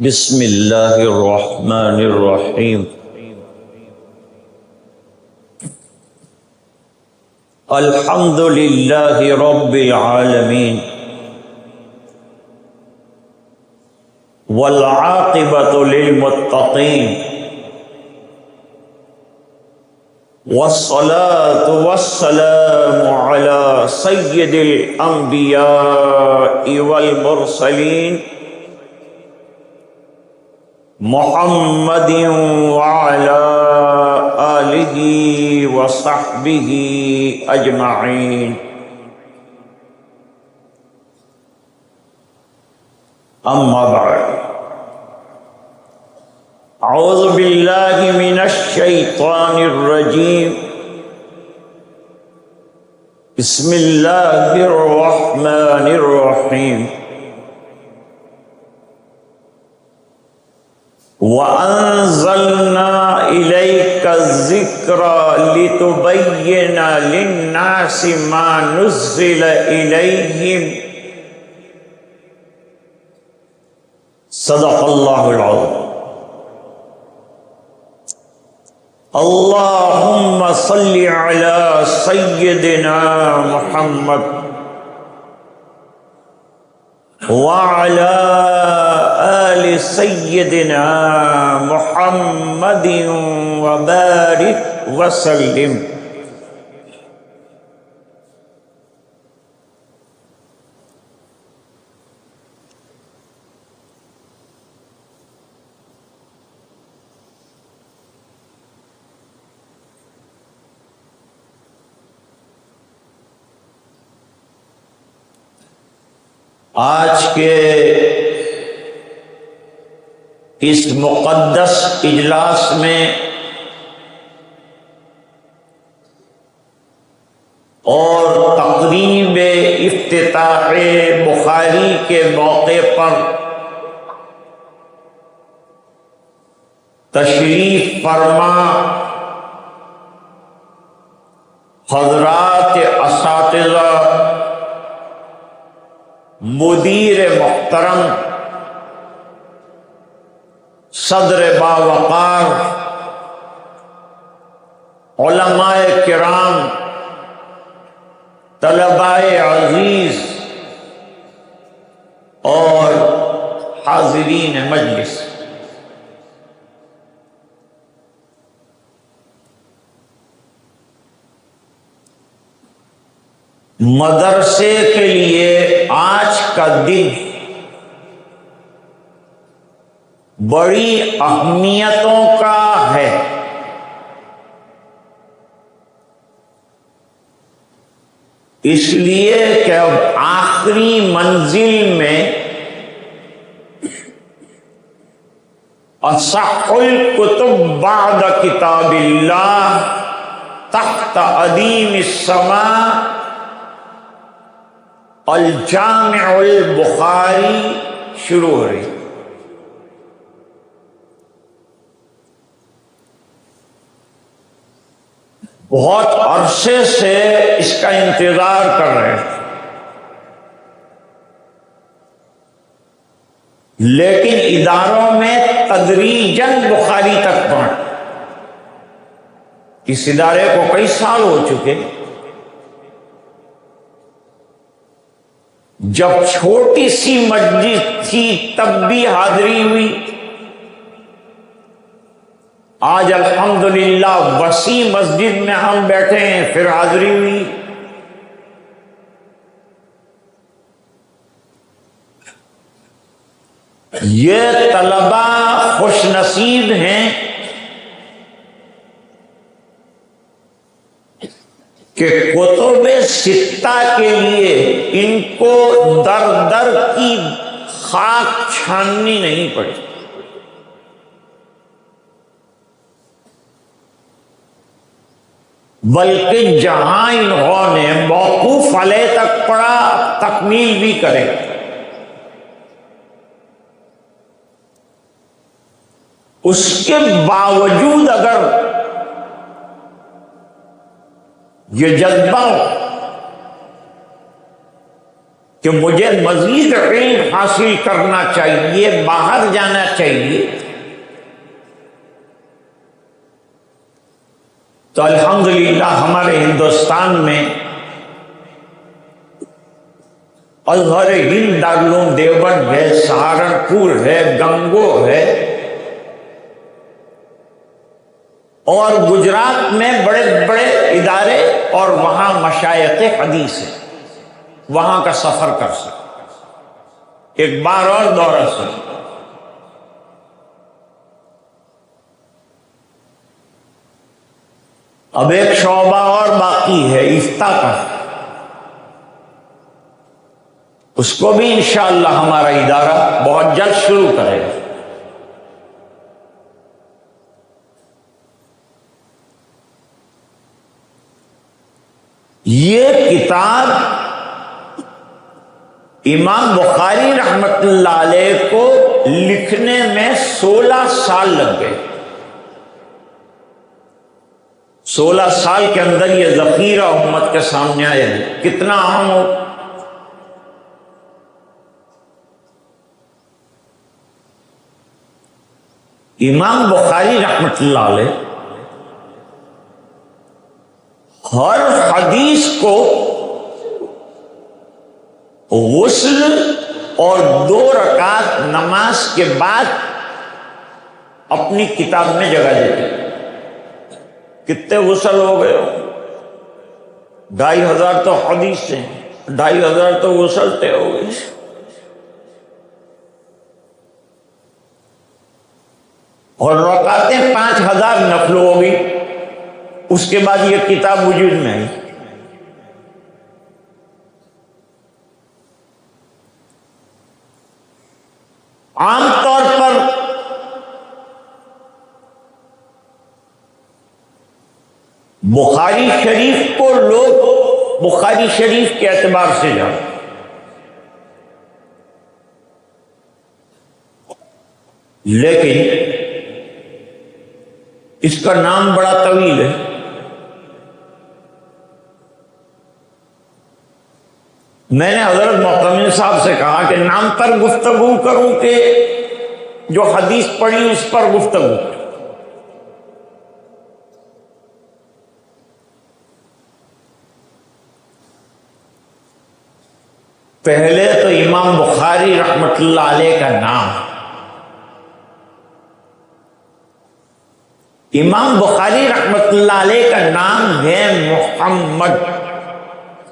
بسم اللہ الرحمن الرحیم الحمد للہ رب العالمین والعاقبۃ للمتقین والصلاة والسلام علی سید الانبیاء والمرسلین محمد وعلى آلہ وصحبہ اجمعین اما بعد اعوذ باللہ من الشیطان الرجیم بسم اللہ الرحمن الرحیم وَأَنزَلْنَا إِلَيْكَ الذِّكْرَ لِتُبَيِّنَ لِلنَّاسِ مَا نُزِّلَ إِلَيْهِمْ صدق اللہ العظیم اللہم صلی علی سیدنا محمد وعلی آل سیدنا محمد وبارک وسلم آج کے اس مقدس اجلاس میں اور تقریب افتتاح بخاری کے موقع پر تشریف فرما حضرات اساتذہ، مدیر محترم، صدر باوقار، علماء کرام، طلباء عزیز اور حاضرین مجلس، مدرسے کے لیے آج کا دن بڑی اہمیتوں کا ہے۔ اس لیے کہ اب آخری منزل میں اصح الکتب بعد کتاب اللہ تحت ادیم السماء الجامع البخاری شروع ہو رہی۔ بہت عرصے سے اس کا انتظار کر رہے ہیں، لیکن اداروں میں تدریجاً بخاری تک پہنچ، اس ادارے کو کئی سال ہو چکے۔ جب چھوٹی سی مسجد تھی تب بھی حاضری ہوئی، آج الحمدللہ وسیع مسجد میں ہم بیٹھے ہیں پھر حاضری ہوئی۔ یہ طلباء خوش نصیب ہیں کہ کتب ستہ کے لیے ان کو در در کی خاک چھاننی نہیں پڑی، بلکہ جہاں انہوں نے موقوف علیہ تک پڑھا تکمیل بھی کرے۔ اس کے باوجود اگر یہ جذبہ ہو کہ مجھے مزید علم حاصل کرنا چاہیے، باہر جانا چاہیے، تو الحمدللہ ہمارے ہندوستان میں ازہر ہند دارالعلوم دیوبند ہے، سہارنپور ہے، گنگو ہے، اور گجرات میں بڑے بڑے ادارے اور وہاں مشائخ حدیث ہیں، وہاں کا سفر کر سکتے، ایک بار اور دورہ سکتے۔ اب ایک شعبہ اور باقی ہے افتاء کا، اس کو بھی انشاءاللہ ہمارا ادارہ بہت جلد شروع کرے گا۔ یہ کتاب امام بخاری رحمت اللہ علیہ کو لکھنے میں 16 سال لگ گئے۔ 16 سال کے اندر یہ ذخیرہ امت کے سامنے آیا ہے، کتنا اہم ہو۔ امام بخاری رحمت اللہ علیہ ہر حدیث کو غسل اور 2 رکعت نماز کے بعد اپنی کتاب میں جگہ دیتے۔ کتنے غسل ہو گئے؟ 2500 تو حدیث سے، 2500 تو غسل تے ہو گئے۔ اور رکعتیں 5000 نفل ہو گئی۔ اس کے بعد یہ کتاب وجود میں آئی۔ عام طور پر بخاری شریف کو لوگ بخاری شریف کے اعتبار سے جانتے، لیکن اس کا نام بڑا طویل ہے۔ میں نے حضرت محتمل صاحب سے کہا کہ نام پر گفتگو کروں کہ جو حدیث پڑھی اس پر گفتگو کروں۔ پہلے تو امام بخاری رحمت اللہ علیہ کا نام، امام بخاری رحمت اللہ علیہ کا نام ہے محمد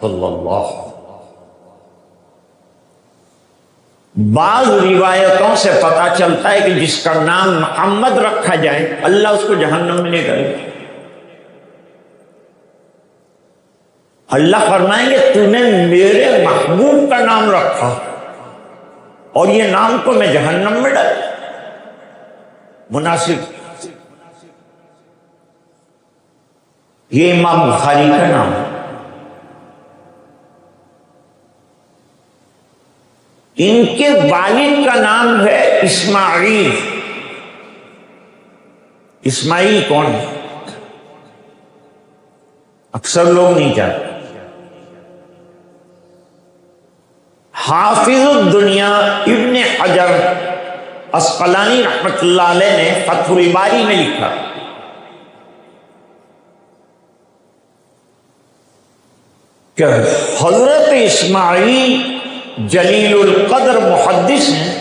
صلی اللہ علیہ وسلم۔ بعض روایتوں سے پتہ چلتا ہے کہ جس کا نام محمد رکھا جائے اللہ اس کو جہنم میں نہیں ڈالے۔ اللہ فرمائیں گے تو نے میرے محبوب کا نام رکھا اور یہ نام کو میں جہنم میں ڈال، مناسب؟ یہ امام بخاری کا نام ہے۔ ان کے والد کا نام ہے اسماعیل۔ اسماعیل کون ہے؟ اکثر لوگ نہیں جانتے۔ حافظ الدنیا ابن حجر اسقلانی رحمت اللہ علیہ نے فتح الباری میں لکھا کہ حضرت اسماعیل جلیل القدر محدث ہیں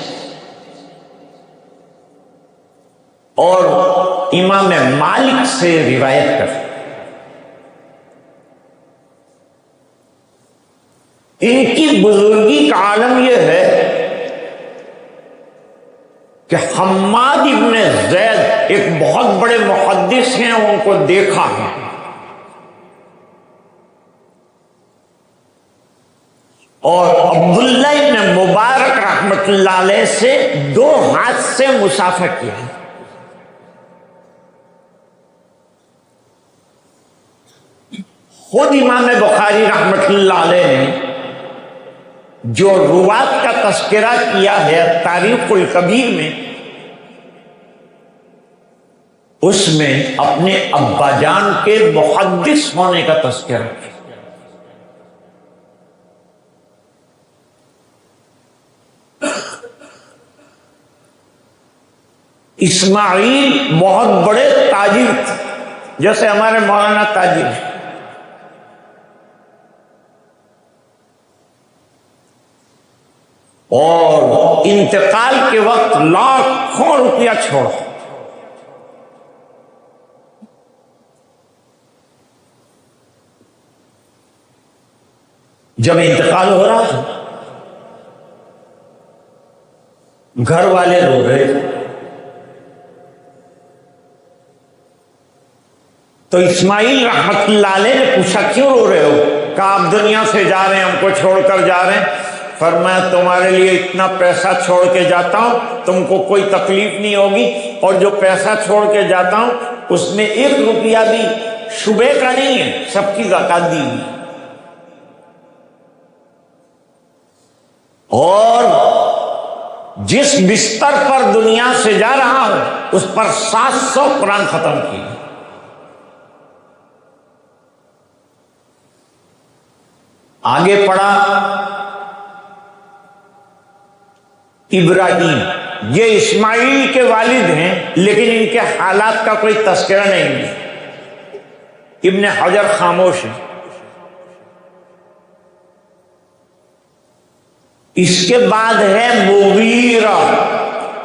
اور امام مالک سے روایت کرتے۔ ان کی بزرگی کا عالم یہ ہے کہ حماد ابن زید ایک بہت بڑے محدث ہیں، ان کو دیکھا ہے، اور عبداللہ ابن مبارک رحمت اللہ علیہ سے 2 ہاتھ سے مسافہ کیا ہے۔ خود امام بخاری رحمت اللہ علیہ نے جو روات کا تذکرہ کیا ہے تاریخ الکبیر میں، اس میں اپنے ابا جان کے محدث ہونے کا تذکرہ کیا۔ اسماعیل بہت بڑے تاجر تھے، جیسے ہمارے مولانا تاجر ہیں، اور انتقال کے وقت لاکھوں روپیہ چھوڑا۔ جب انتقال ہو رہا تھا گھر والے رو رہے تھے، تو اسماعیل رحمت اللہ علیہ نے پوچھا کیوں رو رہے ہو؟ کہا آپ دنیا سے جا رہے ہیں، ہم کو چھوڑ کر جا رہے ہیں۔ فرمایا تمہارے لیے اتنا پیسہ چھوڑ کے جاتا ہوں تم کو کوئی تکلیف نہیں ہوگی، اور جو پیسہ چھوڑ کے جاتا ہوں اس میں 1 روپیہ بھی شبے کا نہیں ہے، سب کی زکات دی ہوئی، اور جس بستر پر دنیا سے جا رہا ہوں اس پر 700 قرآن ختم کی۔ آگے پڑھا ابراہیم، یہ اسماعیل کے والد ہیں لیکن ان کے حالات کا کوئی تذکرہ نہیں ہے، ابن حجر خاموش ہے۔ اس کے بعد ہے مغیرہ،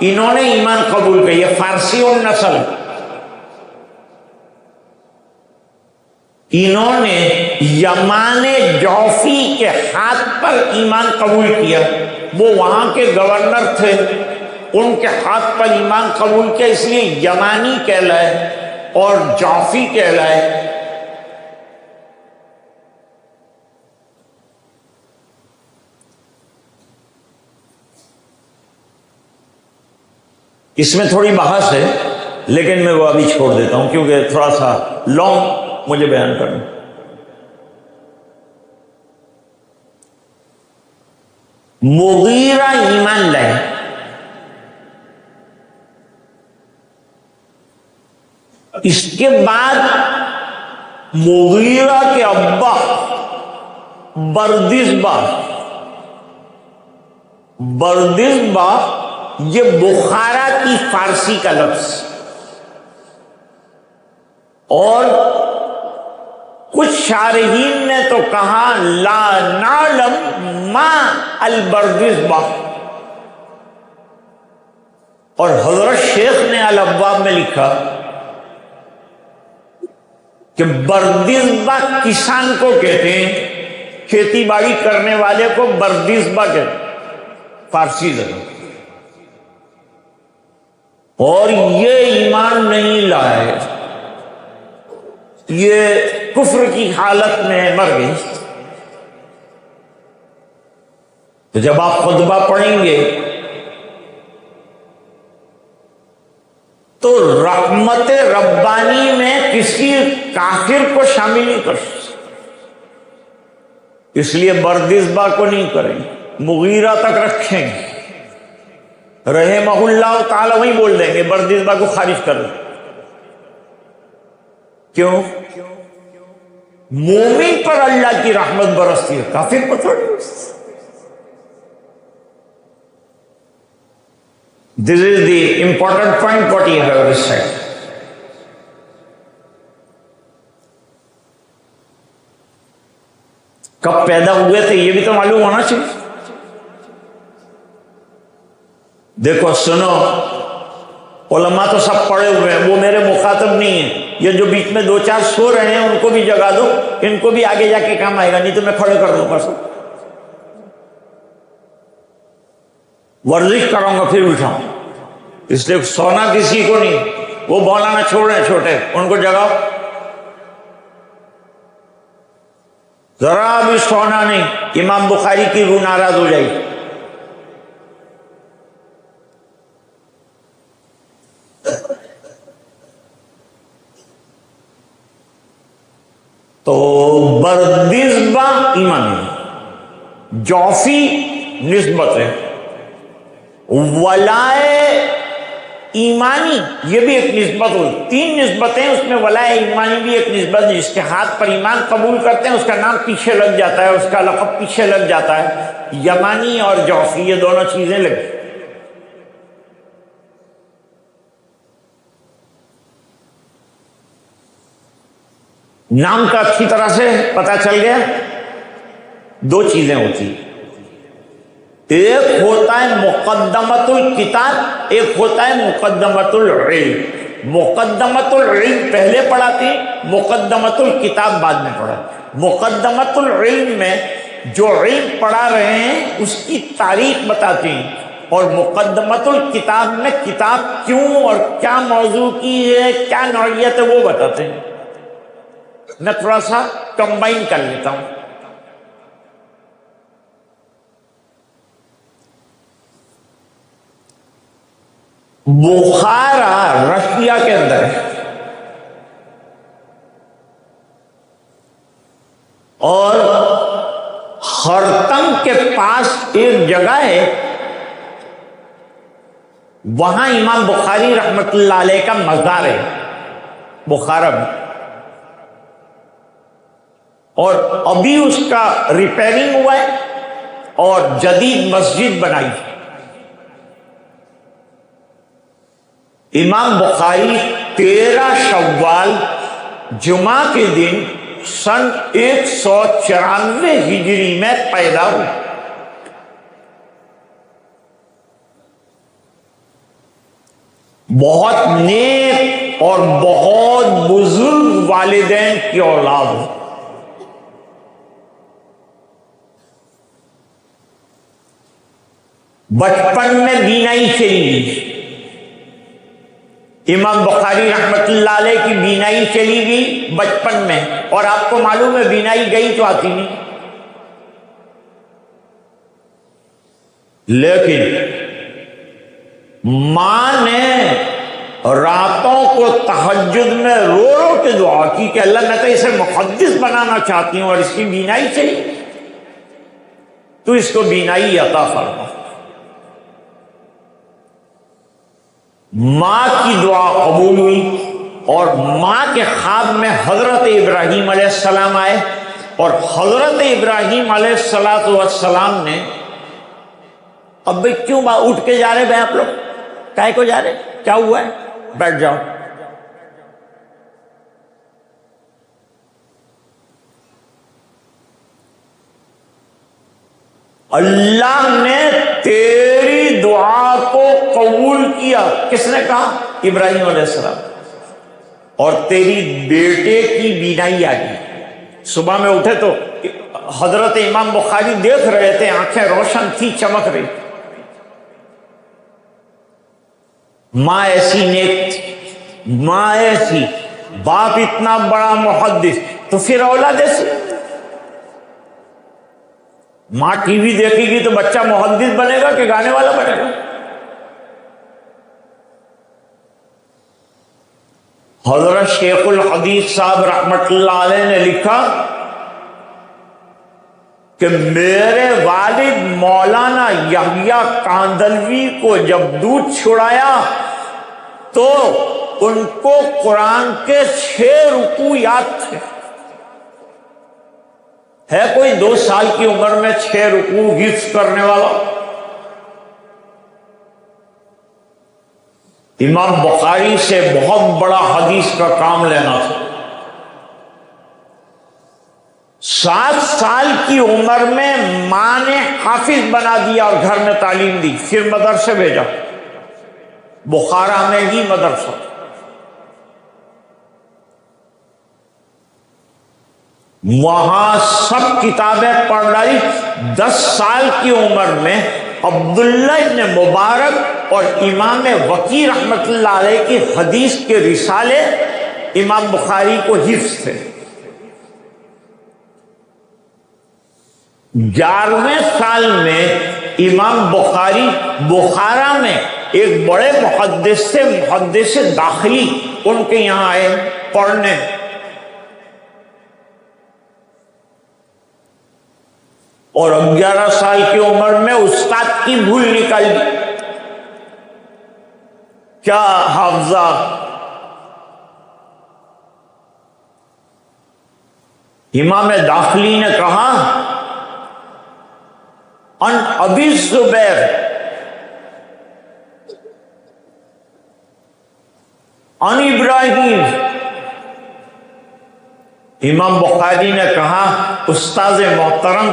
انہوں نے ایمان قبول کیا، یہ فارسی النسل، انہوں نے یمان جوفی کے ہاتھ پر ایمان قبول کیا، وہ وہاں کے گورنر تھے، ان کے ہاتھ پر ایمان قبول کیا، اس لیے یمانی کہلائے اور جوفی کہلائے۔ اس میں تھوڑی بحث ہے لیکن میں وہ ابھی چھوڑ دیتا ہوں کیونکہ تھوڑا سا لانگ مجھے بیان کرنا۔ مغیرہ ایمان لائے، اس کے بعد مغیرہ کے ابا بردزبہ یہ بخارا کی فارسی کا لفظ، اور کچھ شارحین نے تو کہا لا نعلم ما البردزبہ، اور حضرت شیخ نے الابواب میں لکھا کہ بردزبہ کسان کو کہتے ہیں، کھیتی باڑی کرنے والے کو بردزبہ کہتے ہیں فارسی زبان، اور یہ ایمان نہیں لائے، یہ کفر کی حالت میں مر گئی۔ تو جب آپ خطبہ پڑھیں گے تو رحمت ربانی میں کسی کافر کو شامل نہیں کر سکتے، اس لیے بردزبہ کو نہیں کریں گے، مغیرہ تک رکھیں گے، رحمہ اللہ تعالی وہی بول دیں گے، بردزبہ کو خارج کر دیں۔ کیوں؟ مومن پر اللہ کی رحمت برستی ہے، کافر پر تھوڑی برستی۔ This is the important point what you have said. کب پیدا ہوئے تھے یہ بھی تو معلوم ہونا چاہیے۔ دیکھو سنو، علماء تو سب پڑھے ہوئے ہیں، وہ میرے مخاطب نہیں ہیں، یہ جو بیچ میں 2-4 سو رہے ہیں ان کو بھی جگا دو، ان کو بھی آگے جا کے کام آئے گا، نہیں تو میں کھڑے کر دوں پرسوں، ورزش کروں گا پھر اٹھاؤں، اس لیے سونا کسی کو نہیں، وہ مولانا چھوڑ رہے ہیں چھوٹے، ان کو جگاؤ، ذرا بھی سونا نہیں، امام بخاری کی روح ناراض ہو جائے گی۔ تو بردزبہ ایمان ہے، جوفی نسبت ہے، ولائے ایمانی یہ بھی ایک نسبت ہوئی، 3 نسبتیں اس میں، ولائے ایمانی بھی ایک نسبت ہے، جس کے ہاتھ پر ایمان قبول کرتے ہیں اس کا نام پیچھے لگ جاتا ہے، اس کا لقب پیچھے لگ جاتا ہے، یمانی اور جوفی یہ دونوں چیزیں لگی۔ نام کا اچھی طرح سے پتا چل گیا. دو چیزیں ہوتی ہیں، ایک ہوتا ہے مقدمۃ الکتاب، ایک ہوتا ہے مقدمۃ العلم. مقدمۃ العلم پہلے پڑھاتی، مقدمۃ الکتاب بعد میں پڑھاتی. مقدمۃ العلم میں جو علم پڑھا رہے ہیں اس کی تاریخ بتاتی ہیں، اور مقدمۃ الکتاب میں کتاب کیوں اور کیا موضوع کی ہے، کیا نوعیت ہے، وہ بتاتے ہیں. میں تھوڑا سا کمبائن کر لیتا ہوں. بخارا رشیا کے اندر ہے، اور خرطم کے پاس ایک جگہ ہے، وہاں امام بخاری رحمت اللہ علیہ کا مزار ہے بخارا میں. اور ابھی اس کا ریپیئرنگ ہوا ہے اور جدید مسجد بنائی ہے. امام بخاری 13 شوال جمعہ کے دن سن 194 ہجری میں پیدا ہوئے. بہت نیک اور بہت بزرگ والدین کی اولاد ہے. بچپن میں بینائی چلی گئی. امام بخاری رحمت اللہ علیہ کی بینائی چلی گئی بچپن میں، اور آپ کو معلوم ہے بینائی گئی تو آتی نہیں. لیکن ماں نے راتوں کو تہجد میں رو رو کے دعا کی کہ اللہ میں تو اسے محدث بنانا چاہتی ہوں، اور اس کی بینائی چلی، تو اس کو بینائی عطا فرما. ماں کی دعا قبول ہوئی، اور ماں کے خواب میں حضرت ابراہیم علیہ السلام آئے، اور حضرت ابراہیم علیہ السلام نے، اب بھائی کیوں اٹھ کے جا رہے بھائی آپ لوگ، کائے کو جا رہے، کیا ہوا ہے، بیٹھ جاؤ. اللہ نے تیری دعا کو قبول کیا. کس نے کہا؟ ابراہیم علیہ السلام. اور تیری بیٹے کی بینائی آ گئی. صبح میں اٹھے تو حضرت امام بخاری دیکھ رہے تھے، آنکھیں روشن تھی، چمک رہی. ماں ایسی نیک تھی، ماں ایسی، باپ اتنا بڑا محدث، تو پھر اولاد ایسی. ماں ٹی وی دیکھے گی تو بچہ محدث بنے گا کہ گانے والا بنے گا؟ حضرت شیخ الحدیث صاحب رحمت اللہ علیہ نے لکھا کہ میرے والد مولانا یحییٰ کاندلوی کو جب دودھ چھڑایا تو ان کو قرآن کے 6 رکوع یاد تھے. ہے کوئی 2 سال کی عمر میں 6 رکوع حفظ کرنے والا؟ امام بخاری سے بہت بڑا حدیث کا کام لینا تھا. 7 سال کی عمر میں ماں نے حافظ بنا دیا اور گھر میں تعلیم دی، پھر مدرسے بھیجا، بخارا میں ہی مدرسہ. وہاں سب کتابیں پڑھ ڈالی. 10 سال کی عمر میں عبداللہ ابن مبارک اور امام وقی رحمت اللہ علیہ کی حدیث کے رسالے امام بخاری کو حفظ تھے. 11ویں سال میں امام بخاری بخارا میں ایک بڑے محدث سے محدث داخلی ان کے یہاں آئے پڑھنے. اور 11 سال کی عمر میں استاد کی بھول نکل گئی. کیا حافظہ! امام داخلی نے کہا ان ابی الزبیر ان ابراہیم امام بخاری نے کہا استاذ محترم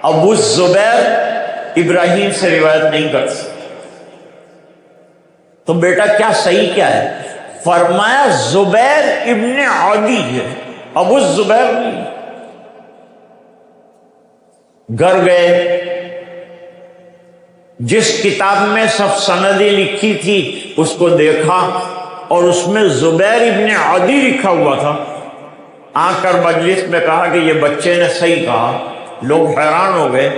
ابو الزبیر ابراہیم سے روایت نہیں کر سکتے، تو بیٹا کیا صحیح کیا ہے؟ فرمایا زبیر ابن عدی ہے، ابو الزبیر نہیں۔ گھر گئے، جس کتاب میں سب سندیں لکھی تھی اس کو دیکھا اور اس میں زبیر ابن عدی لکھا ہوا تھا۔ آ کر مجلس میں کہا کہ یہ بچے نے صحیح کہا۔ لوگ حیران ہو گئے۔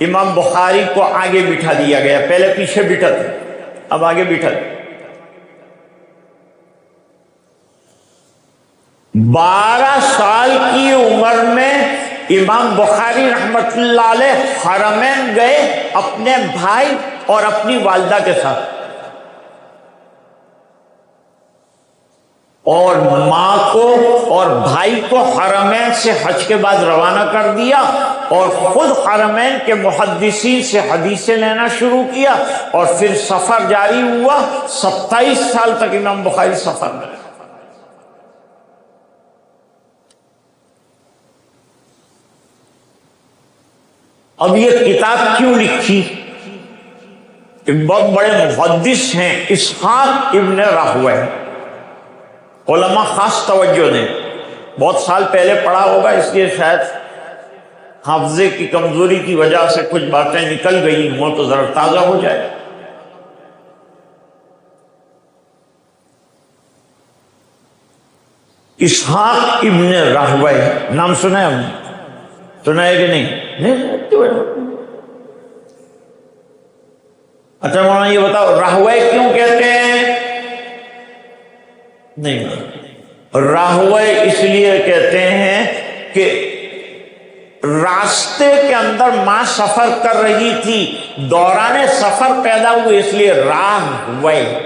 امام بخاری کو آگے بٹھا دیا گیا، پہلے پیچھے بٹھا تھا، اب آگے بٹھا دیا۔ 12 سال کی عمر میں امام بخاری رحمت اللہ علیہ حرمین گئے اپنے بھائی اور اپنی والدہ کے ساتھ، اور ماں کو اور بھائی کو حرمین سے حج کے بعد روانہ کر دیا اور خود حرمین کے محدثین سے حدیثیں لینا شروع کیا، اور پھر سفر جاری ہوا۔ 27 سال تک امام بخاری سفر میں رہے۔ اب یہ کتاب کیوں لکھی؟ ایک بہت بڑے محدث ہیں اسحاق ابن راہویہ، علماء خاص توجہ دیں، بہت سال پہلے پڑھا ہوگا اس لیے شاید حافظے کی کمزوری کی وجہ سے کچھ باتیں نکل گئی ہوں، تو ذرا تازہ ہو جائے۔ اسحاق ابن راہویہ نام سنا ہے ہم نے؟ سنا ہے کہ نہیں؟ اچھا مولانا یہ بتاؤ راہویہ کیوں کہتے ہیں؟ نہیں، راہویہ اس لیے کہتے ہیں کہ راستے کے اندر ماں سفر کر رہی تھی، دوران سفر پیدا ہوئے، اس لیے راہویہ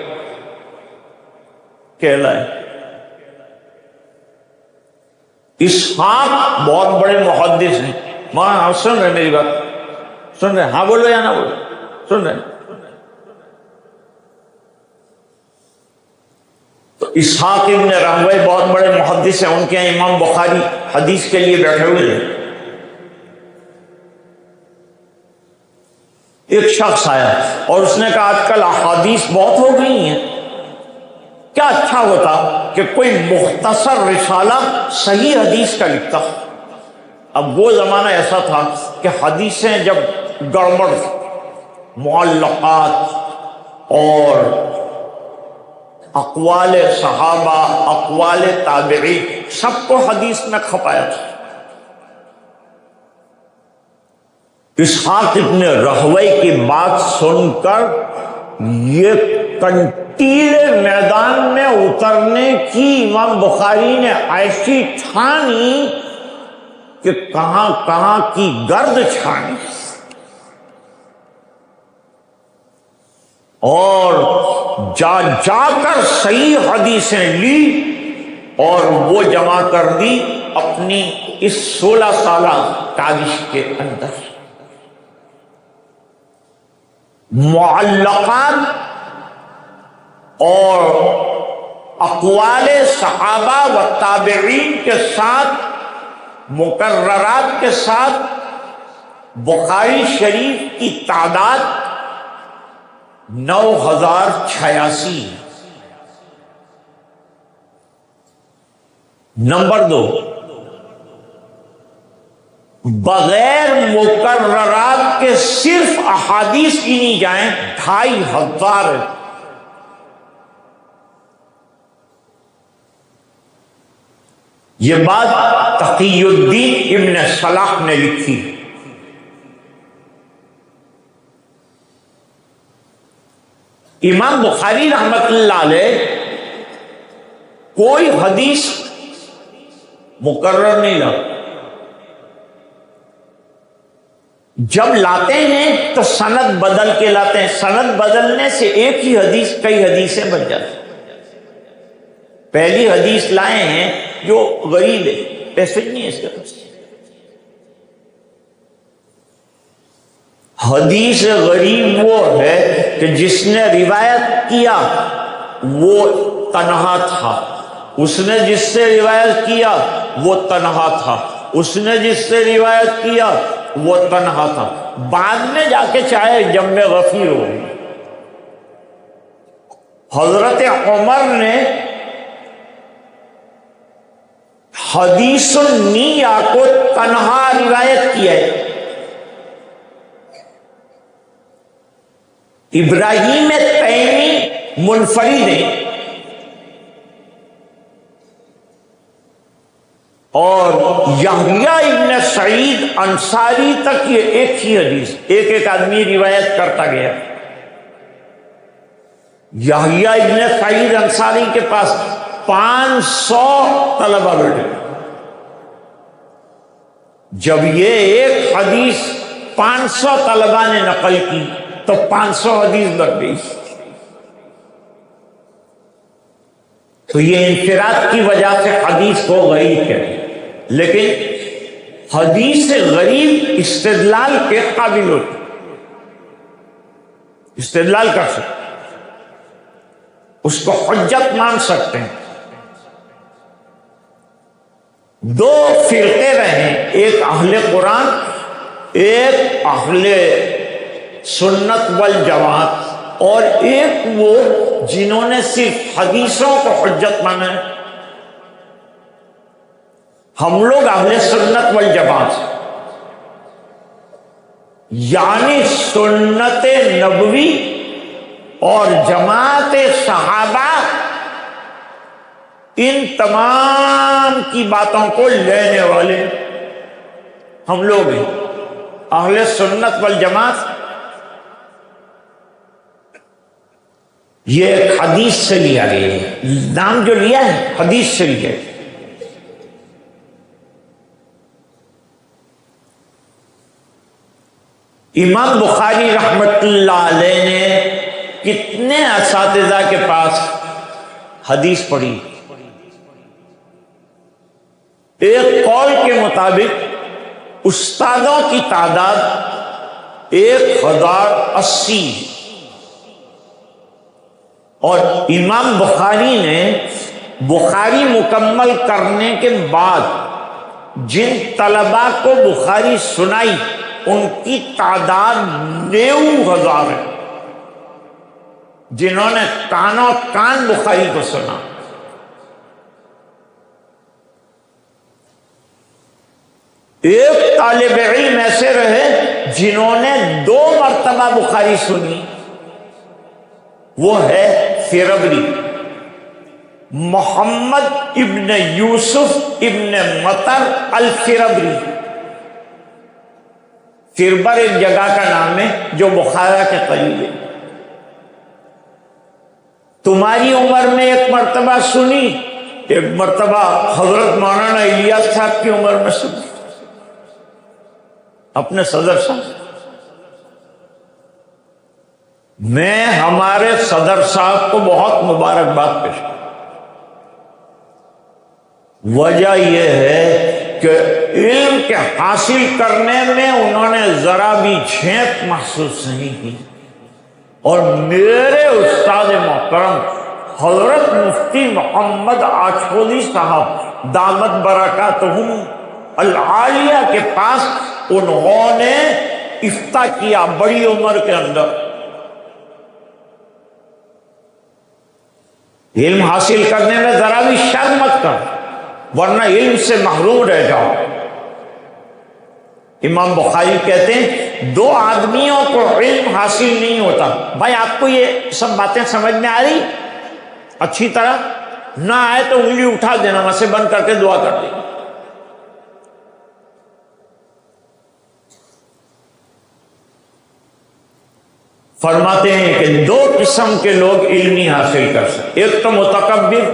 کہلائے۔ اسحاق بہت بڑے محدث ہیں۔ مولانا سن رہے میری بات؟ سن رہے؟ ہاں بولو یا نہ بولو؟ سن رہے؟ تو اسحاق ابن راہویہ بہت بڑے محدث ہیں، ان کے یہاں امام بخاری حدیث کے لیے بیٹھے ہوئے تھے۔ ایک شخص آیا اور اس نے کہا آج کل احادیث بہت ہو گئی ہیں، کیا اچھا ہوتا کہ کوئی مختصر رسالہ صحیح حدیث کا لکھتا۔ اب وہ زمانہ ایسا تھا کہ حدیثیں جب گڑبڑ، معلقات اور اقوال صحابہ، اقوال تابعین، سب کو حدیث میں کھپایا تھا۔ اسحاق ابن راہویہ کی بات سن کر یہ کنٹیلے میدان میں اترنے کی امام بخاری نے ایسی ٹھانی کہ کہاں کہاں کی گرد چھانی، اور جا جا کر صحیح حدیثیں لی اور وہ جمع کر دی اپنی اس 16 سالہ کاوش کے اندر۔ معلقات اور اقوال صحابہ و تابعین کے ساتھ، مقررات کے ساتھ، بخاری شریف کی تعداد 9086۔ نمبر 2، بغیر مقررات کے صرف احادیث گنی جائیں 2500۔ یہ بات تقی الدین ابن صلاح نے لکھی۔ امام بخاری رحمت اللہ علیہ کوئی حدیث مقرر نہیں لاتے، جب لاتے ہیں تو سند بدل کے لاتے ہیں، سند بدلنے سے ایک ہی حدیث کئی حدیثیں بن جاتی۔ پہلی حدیث لائے ہیں جو غریب ہے، پیسے نہیں ہے اس کے پاس۔ حدیث غریب وہ ہے کہ جس نے روایت کیا وہ تنہا تھا، اس نے جس سے روایت کیا وہ تنہا تھا، اس نے جس سے روایت کیا وہ تنہا تھا، بعد میں جا کے چاہے جمع غفیر ہو گئی۔ حضرت عمر نے حدیث النیہ کو تنہا روایت کیا ہے۔ ابراہیم تیمی منفرد ہیں اور یحییٰ ابن سعید انصاری تک یہ ایک ہی حدیث، ایک آدمی روایت کرتا گیا۔ یحییٰ ابن سعید انصاری کے پاس 500 طلبہ بیٹھے، جب یہ ایک حدیث 500 طلبہ نے نقل کی تو 500 حدیث لگ گئی۔ تو یہ انفراد کی وجہ سے حدیث کو غریب کہتے ہیں، لیکن حدیث غریب استدلال کے قابل ہوتی، استدلال کر سکتے، اس کو حجت مان سکتے ہیں۔ دو فرقے رہے، ایک اہل قرآن، ایک اہل سنت والجماعت، اور ایک وہ جنہوں نے صرف حدیثوں کو حجت مانا ہے۔ ہم لوگ اہل سنت والجماعت، یعنی سنت نبوی اور جماعت صحابہ، ان تمام کی باتوں کو لینے والے ہم لوگ ہیں۔ اہل سنت والجماعت یہ ایک حدیث سے لیا گیا ہے، نام جو لیا ہے حدیث سے لیا ہے۔ امام بخاری رحمت اللہ علیہ نے کتنے اساتذہ کے پاس حدیث پڑھی؟ ایک قول کے مطابق استادوں کی تعداد 1080، اور امام بخاری نے بخاری مکمل کرنے کے بعد جن طلباء کو بخاری سنائی ان کی تعداد 90,000 ہے، جنہوں نے کانوں کان بخاری کو سنا۔ ایک طالب علم ایسے رہے جنہوں نے 2 مرتبہ بخاری سنی، وہ ہے فربری، محمد ابن یوسف ابن مطر الفربری۔ فربر ایک جگہ کا نام ہے جو بخارا کے قریب ہے۔ تمہاری عمر میں ایک مرتبہ سنی، ایک مرتبہ حضرت مولانا الیاس صاحب کی عمر میں سنی، اپنے صدر صاحب۔ میں ہمارے صدر صاحب کو بہت مبارکباد پیش کرتا ہوں۔ وجہ یہ ہے کہ علم کے حاصل کرنے میں انہوں نے ذرا بھی جھیپ محسوس نہیں کی، اور میرے استاد محترم حضرت مفتی محمد آشولی صاحب دامت برکاتہم العالیہ کے پاس انہوں نے افتاء کیا بڑی عمر کے اندر۔ علم حاصل کرنے میں ذرا بھی شرم مت کر، ورنہ علم سے محروم رہ جاؤ۔ امام بخاری کہتے ہیں 2 آدمیوں کو علم حاصل نہیں ہوتا۔ بھائی آپ کو یہ سب باتیں سمجھ میں آ رہی؟ اچھی طرح نہ آئے تو انگلی اٹھا دینا، وہاں سے بند کر کے دعا کر دیں۔ فرماتے ہیں کہ 2 قسم کے لوگ علم نہیں حاصل کر سکتے۔ ایک تو متکبر،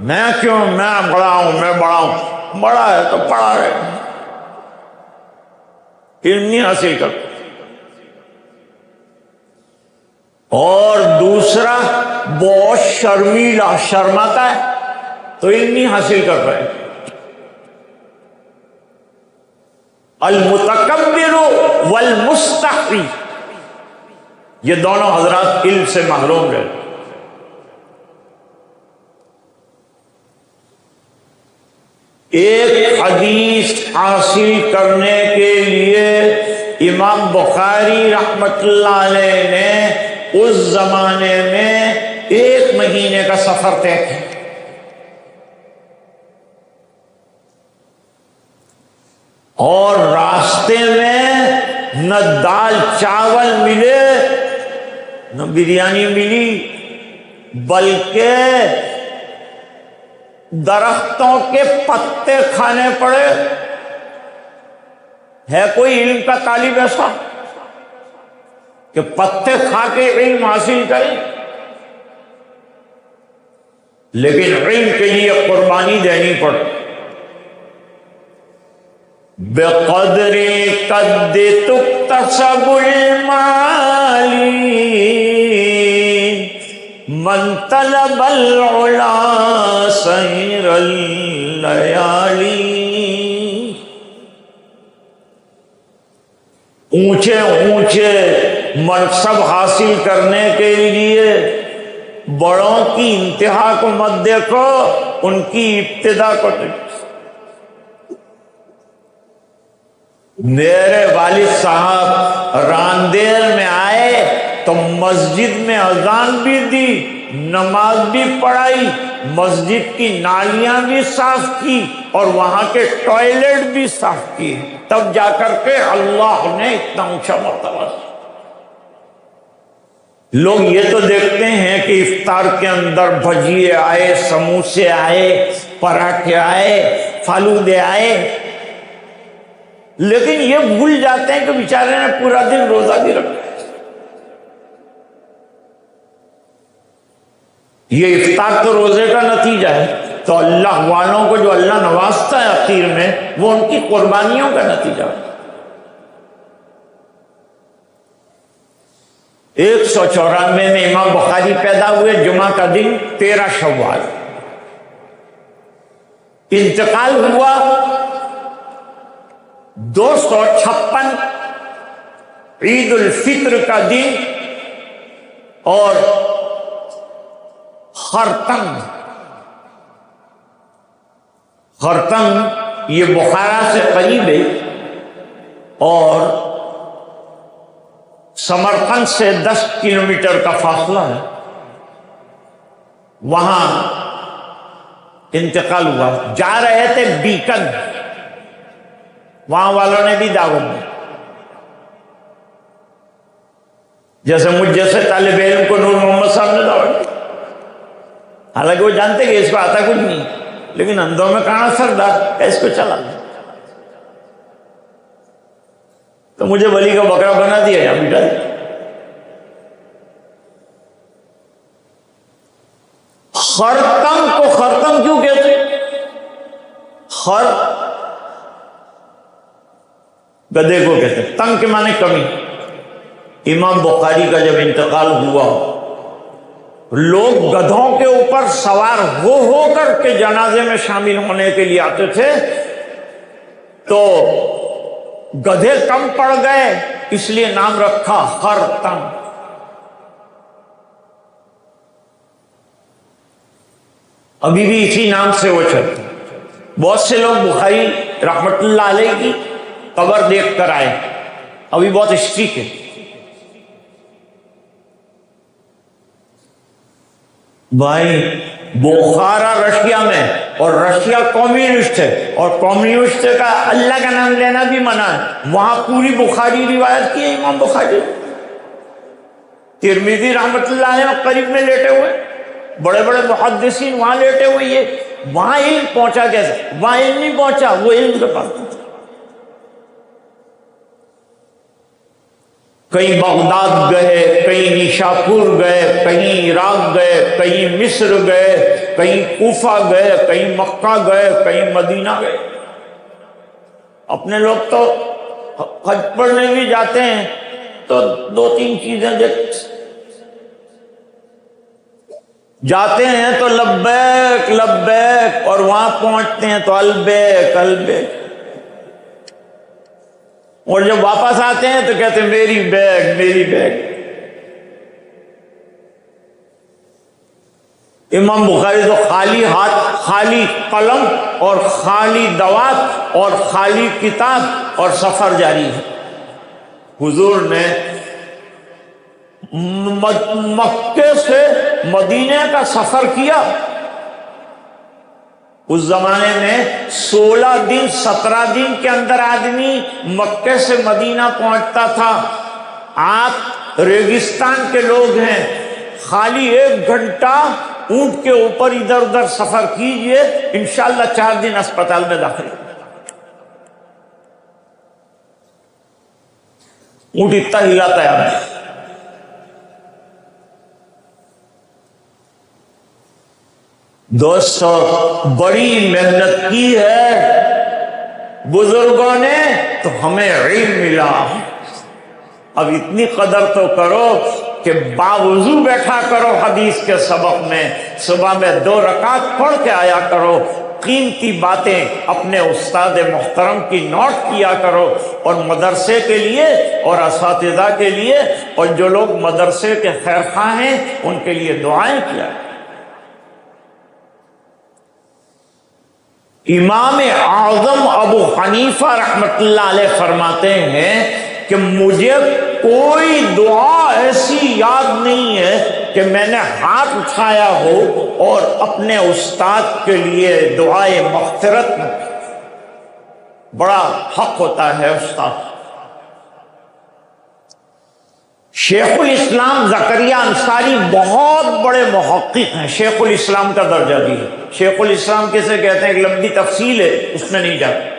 میں کیوں، میں بڑا ہوں، میں بڑا ہوں، بڑا ہے تو پڑا رہے، علم نہیں حاصل کر۔ اور دوسرا بہت شرمیلا، شرماتا ہے تو علم نہیں حاصل کر پائے۔ المتکبر والمستحی، یہ دونوں حضرات علم سے محروم رہے۔ ایک حدیث حاصل کرنے کے لیے امام بخاری رحمت اللہ علیہ نے اس زمانے میں 1 مہینے کا سفر طے کیا. اور راستے میں نہ دال چاول ملے نہ بریانی ملی، بلکہ درختوں کے پتے کھانے پڑے. ہے کوئی علم کا طالب ایسا کہ پتے کھا کے علم حاصل کرے؟ لیکن علم کے لیے قربانی دینی پڑے. بقدر قد تکتسب المال من طلب العلا سیر اللیالی. اونچے اونچے منصب حاصل کرنے کے لیے بڑوں کی انتہا کو مت دیکھو، ان کی ابتدا کو دیکھو. میرے والد صاحب راندیر میں آئے تو مسجد میں اذان بھی دی، نماز بھی پڑھائی، مسجد کی نالیاں بھی صاف کی اور وہاں کے ٹوائلٹ بھی صاف کیے، تب جا کر کے اللہ نے اتنا اونچا مرتبہ. لوگ یہ تو دیکھتے ہیں کہ افطار کے اندر بھجیے آئے، سموسے آئے، پراٹھے آئے، فالودے آئے، لیکن یہ بھول جاتے ہیں کہ بیچارے نے پورا دن روزہ بھی رکھا. یہ افطار تو روزے کا نتیجہ ہے، تو اللہ والوں کو جو اللہ نوازتا ہے اخیر میں، وہ ان کی قربانیوں کا نتیجہ ہے. 194 میں امام بخاری پیدا ہوئے، جمعہ کا دن 13 شوال. انتقال ہوا 256 عید الفطر کا دن، اور خرطنگ یہ بخارا سے قریب ہے اور سمرقند سے 10 کلومیٹر کا فاصلہ ہے. وہاں انتقال ہوا. جا رہے تھے بیکن، وہاں والوں نے بھی دعوت دی. جیسے مجھ جیسے طالب علم کو نور محمد صاحب نے دعوت دی، حالانکہ وہ جانتے کہ اس کو آتا کچھ نہیں، لیکن اندروں میں کہاں سردار اس کو چلا. تو مجھے ولی کا بکرا بنا دیا یا بیٹا. خرطنگ کو خرطنگ کیوں کہتے؟ گدھے کو کہتے، تنگ کے معنی کمی. امام بخاری کا جب انتقال ہوا، لوگ گدھوں کے اوپر سوار ہو کر کے جنازے میں شامل ہونے کے لیے آتے تھے، تو گدھے کم پڑ گئے، اس لیے نام رکھا خرطنگ. ابھی بھی اسی نام سے وہ چلتے. بہت سے لوگ بخاری رحمت اللہ علیہ کی قبر دیکھ کر آئے، ابھی بہت اسٹرک ہے. بھائی بخارا رشیا میں، اور رشیا کمیونسٹ ہے، اور کمیونسٹ کا اللہ کا نام لینا بھی منع ہے. وہاں پوری بخاری روایت کی ہے امام بخاری. ترمذی رحمت اللہ علیہ قریب میں لیٹے ہوئے، بڑے بڑے محدثین وہاں لیٹے ہوئے. یہ وہاں علم پہنچا کیسے؟ وہاں علم نہیں پہنچا، وہ علم کے پاس. کہیں بغداد گئے، کہیں نیشاپور گئے، کہیں عراق گئے، کہیں مصر گئے، کہیں کوفہ گئے، کہیں مکہ گئے، کہیں مدینہ گئے. اپنے لوگ تو حج پڑھنے بھی جاتے ہیں تو 2-3 چیزیں جاتے ہیں تو لبیک لبیک، اور وہاں پہنچتے ہیں تو البیک البیک، اور جب واپس آتے ہیں تو کہتے ہیں میری بیگ میری بیگ. امام بخاری تو خالی ہاتھ، خالی قلم اور خالی دوات اور خالی کتاب اور سفر جاری ہے۔ حضور نے مکے سے مدینے کا سفر کیا۔ اس زمانے میں 16 دن 17 دن کے اندر آدمی مکے سے مدینہ پہنچتا تھا۔ آپ ریگستان کے لوگ ہیں، خالی 1 گھنٹہ اونٹ کے اوپر ادھر ادھر سفر کیجئے، انشاءاللہ 4 دن اسپتال میں داخل۔ اونٹ اتنا ہلاتا ہے ہمیں۔ دوستو، بڑی محنت کی ہے بزرگوں نے تو ہمیں علم ملا۔ اب اتنی قدر تو کرو کہ باوضو بیٹھا کرو حدیث کے سبق میں، صبح میں 2 رکعت پڑھ کے آیا کرو، قیمتی باتیں اپنے استاد محترم کی نوٹ کیا کرو، اور مدرسے کے لیے اور اساتذہ کے لیے اور جو لوگ مدرسے کے خیر خواہ ہیں ان کے لیے دعائیں کیا۔ امام اعظم ابو حنیفہ رحمۃ اللہ علیہ فرماتے ہیں کہ مجھے کوئی دعا ایسی یاد نہیں ہے کہ میں نے ہاتھ اٹھایا ہو اور اپنے استاد کے لیے دعائے مغفرت میں۔ بڑا حق ہوتا ہے استاد۔ شیخ الاسلام زکریا انصاری بہت بڑے محقق ہیں، شیخ الاسلام کا درجہ بھی ہے۔ شیخ الاسلام کسے کہتے ہیں ایک لمبی تفصیل ہے، اس میں نہیں جاتا۔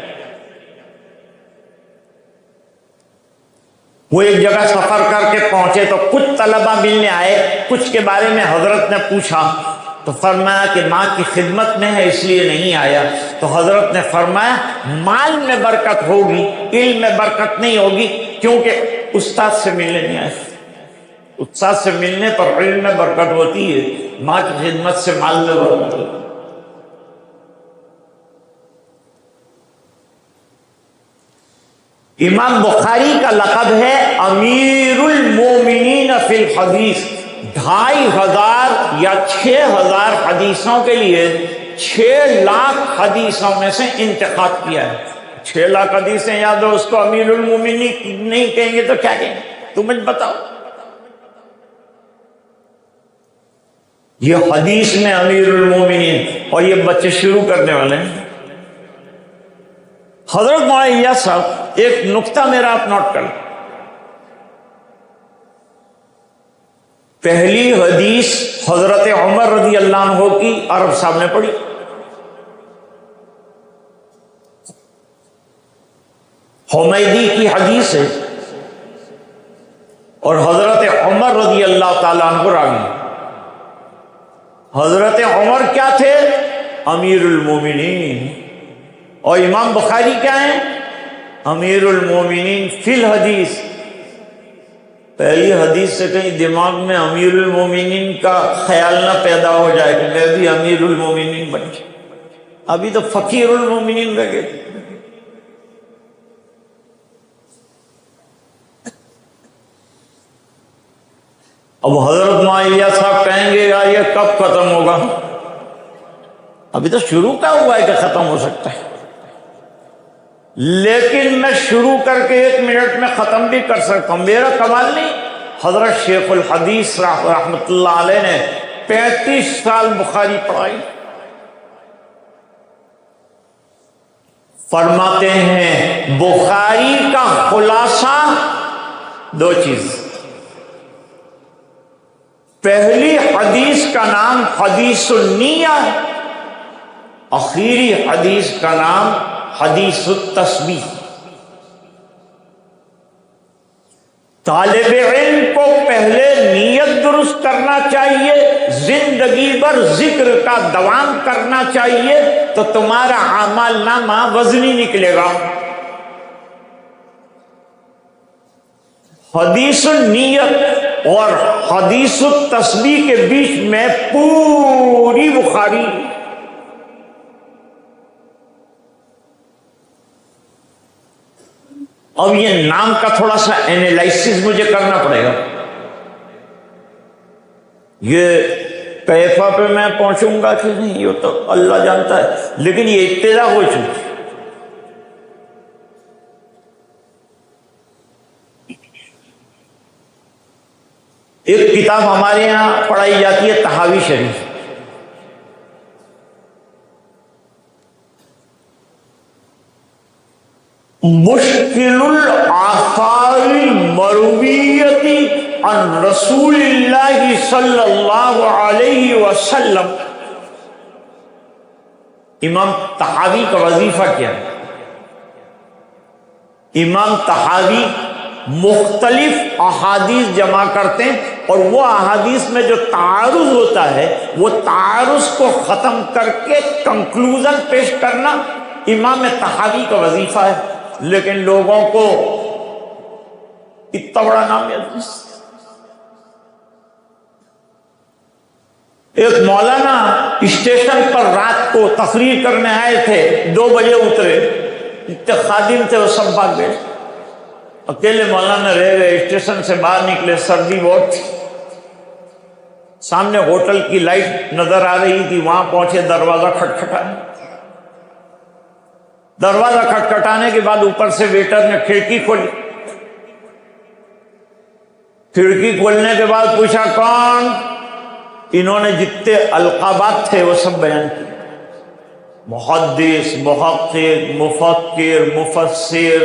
وہ ایک جگہ سفر کر کے پہنچے تو کچھ طلبہ ملنے آئے، کچھ کے بارے میں حضرت نے پوچھا تو فرمایا کہ ماں کی خدمت میں ہے اس لیے نہیں آیا۔ تو حضرت نے فرمایا مال میں برکت ہوگی، علم میں برکت نہیں ہوگی، کیونکہ استاد سے ملنے نہیں آئے۔ استاد سے ملنے پر علم میں برکت ہوتی ہے، ماں کی خدمت سے مال میں برکت ہوتی ہے۔ امام بخاری کا لقب ہے امیر المومنین فی الحدیث۔ 2500 یا 6000 حدیثوں کے لیے 6 لاکھ حدیثوں میں سے انتخاب کیا ہے۔ 6 لاکھ حدیثیں یاد ہو، اس کو امیر المومنین نہیں کہیں گے تو کیا کہیں گے؟ تم مجھے بتاؤ۔ یہ حدیث میں امیر المومنین، اور یہ بچے شروع کرنے والے ہیں۔ حضرت معاویہ صاحب، ایک نقطہ میرا آپ نوٹ کر لیں۔ پہلی حدیث حضرت عمر رضی اللہ عنہ کی عرب صاحب نے پڑھی، حمیدی کی حدیث ہے، اور حضرت عمر رضی اللہ تعالیٰ عنہ راوی۔ حضرت عمر کیا تھے؟ امیر المومنین۔ اور امام بخاری کیا ہیں؟ امیر المومنین فی الحدیث۔ پہلی حدیث سے کہیں دماغ میں امیر المومنین کا خیال نہ پیدا ہو جائے کہ میں بھی امیر المومنین بن جائے، ابھی تو فقیر المومنین رہ گئے۔ اب حضرت معاویہ صاحب کہیں گے یار یہ کب ختم ہوگا؟ ابھی تو شروع کا ہوا ہے کہ ختم ہو سکتا ہے، لیکن میں شروع کر کے 1 منٹ میں ختم بھی کر سکتا ہوں، میرا کمال نہیں۔ حضرت شیخ الحدیث رحمۃ اللہ علیہ نے 35 سال بخاری پڑھائی۔ فرماتے ہیں بخاری کا خلاصہ 2 چیز، پہلی حدیث کا نام حدیث النیہ، آخری حدیث کا نام حدیث التسبیح۔ طالب علم کو پہلے نیت درست کرنا چاہیے، زندگی بھر ذکر کا دوام کرنا چاہیے، تو تمہارا اعمال نامہ وزنی نکلے گا۔ حدیث النیت اور حدیث التسبیح کے بیچ میں پوری بخاری۔ اب یہ نام کا تھوڑا سا اینالائسس مجھے کرنا پڑے گا۔ یہ کیفا پہ میں پہنچوں گا کہ نہیں یہ تو اللہ جانتا ہے، لیکن یہ ابتدا ہو چکی۔ ایک کتاب ہمارے یہاں پڑھائی جاتی ہے تحاوی شریف، مشکل الآثار المرویۃ عن رسول اللہ صلی اللہ علیہ وسلم۔ امام طحاوی کا وظیفہ کیا ہے؟ امام طحاوی مختلف احادیث جمع کرتے ہیں، اور وہ احادیث میں جو تعارض ہوتا ہے وہ تعارض کو ختم کر کے کنکلوژن پیش کرنا امام طحاوی کا وظیفہ ہے۔ لیکن لوگوں کو اتنا بڑا نام یاد نہیں۔ ایک مولانا اسٹیشن پر رات کو تقریر کرنے آئے تھے، 2 بجے اترے، اتنے خادم تھے وہ سب بھاگ گئے، اکیلے مولانا رہ گئے۔ اسٹیشن سے باہر نکلے، سردی بہت تھی، سامنے ہوٹل کی لائٹ نظر آ رہی تھی، وہاں پہنچے، دروازہ کھٹکھٹانے۔ دروازہ کھٹکھٹانے کے بعد اوپر سے ویٹر نے کھڑکی کھولی، کھڑکی کھولنے کے بعد پوچھا کون؟ انہوں نے جتنے القابات تھے وہ سب بیان کیے، محدث، محقق، مفکر، مفسر،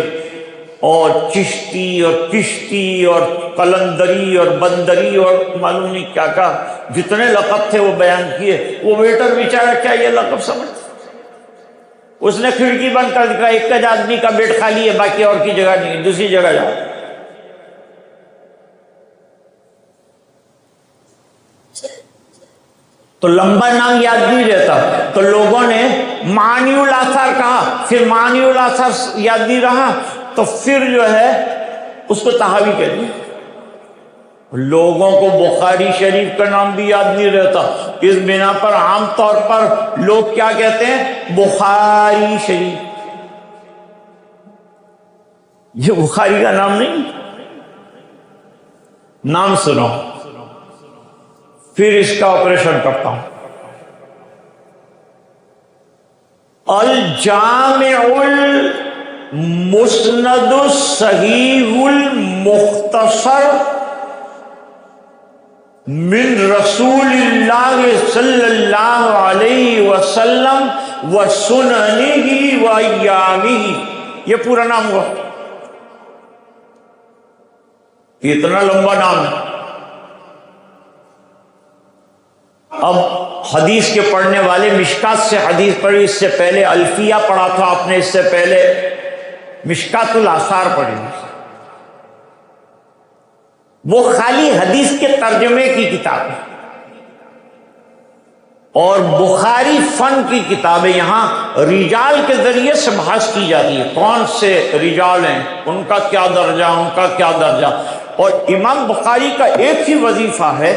اور چشتی اور کشتی اور قلندری اور بندری اور معلوم نہیں کیا کہا، جتنے لقب تھے وہ بیان کیے۔ وہ ویٹر بیچارہ کیا یہ لقب سمجھتا؟ اس نے کھڑکی بند کر دیا، ایک آدمی کا بیڈ خالی ہے، باقی اور کی جگہ نہیں ہے، دوسری جگہ جاؤ۔ تو لمبا نام یاد نہیں رہتا، تو لوگوں نے معانی الاثار کہا، پھر معانی الاثار یاد نہیں رہا، تو پھر جو ہے اس کو طحاوی کہہ دیا۔ لوگوں کو بخاری شریف کا نام بھی یاد نہیں رہتا، اس بنا پر عام طور پر لوگ کیا کہتے ہیں؟ بخاری شریف۔ یہ بخاری کا نام نہیں، نام سنو، پھر اس کا آپریشن کرتا ہوں۔ الجامع المسند الصحیح المختصر من رسول اللہ صلی اللہ علیہ وسلم وسننہ وایامہ، یہ پورا نام ہوا۔ اتنا لمبا نام ہے۔ اب حدیث کے پڑھنے والے مشکات سے حدیث پڑھی، اس سے پہلے الفیہ پڑھا تھا آپ نے، اس سے پہلے مشکات الاثار پڑھی، وہ خالی حدیث کے ترجمے کی کتاب ہے، اور بخاری فن کی کتاب ہے۔ یہاں رجال کے ذریعے سے بحث کی جاتی ہے، کون سے رجال ہیں، ان کا کیا درجہ، ان کا کیا درجہ۔ اور امام بخاری کا ایک ہی وظیفہ ہے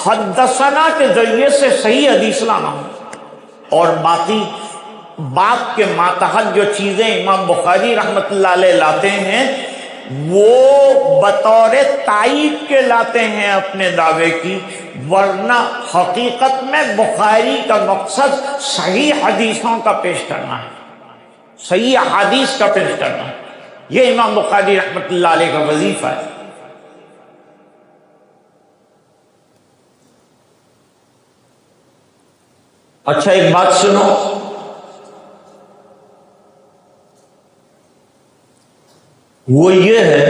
حدثنا کے ذریعے سے صحیح حدیث لانا، اور باقی باپ کے ماتحت جو چیزیں امام بخاری رحمت اللہ علیہ لاتے ہیں وہ بطور تائید کے لاتے ہیں اپنے دعوے کی، ورنہ حقیقت میں بخاری کا مقصد صحیح حدیثوں کا پیش کرنا ہے، صحیح احادیث کا پیش کرنا ہے۔ یہ امام بخاری رحمت اللہ علیہ کا وظیفہ ہے۔ اچھا ایک بات سنو، وہ یہ ہے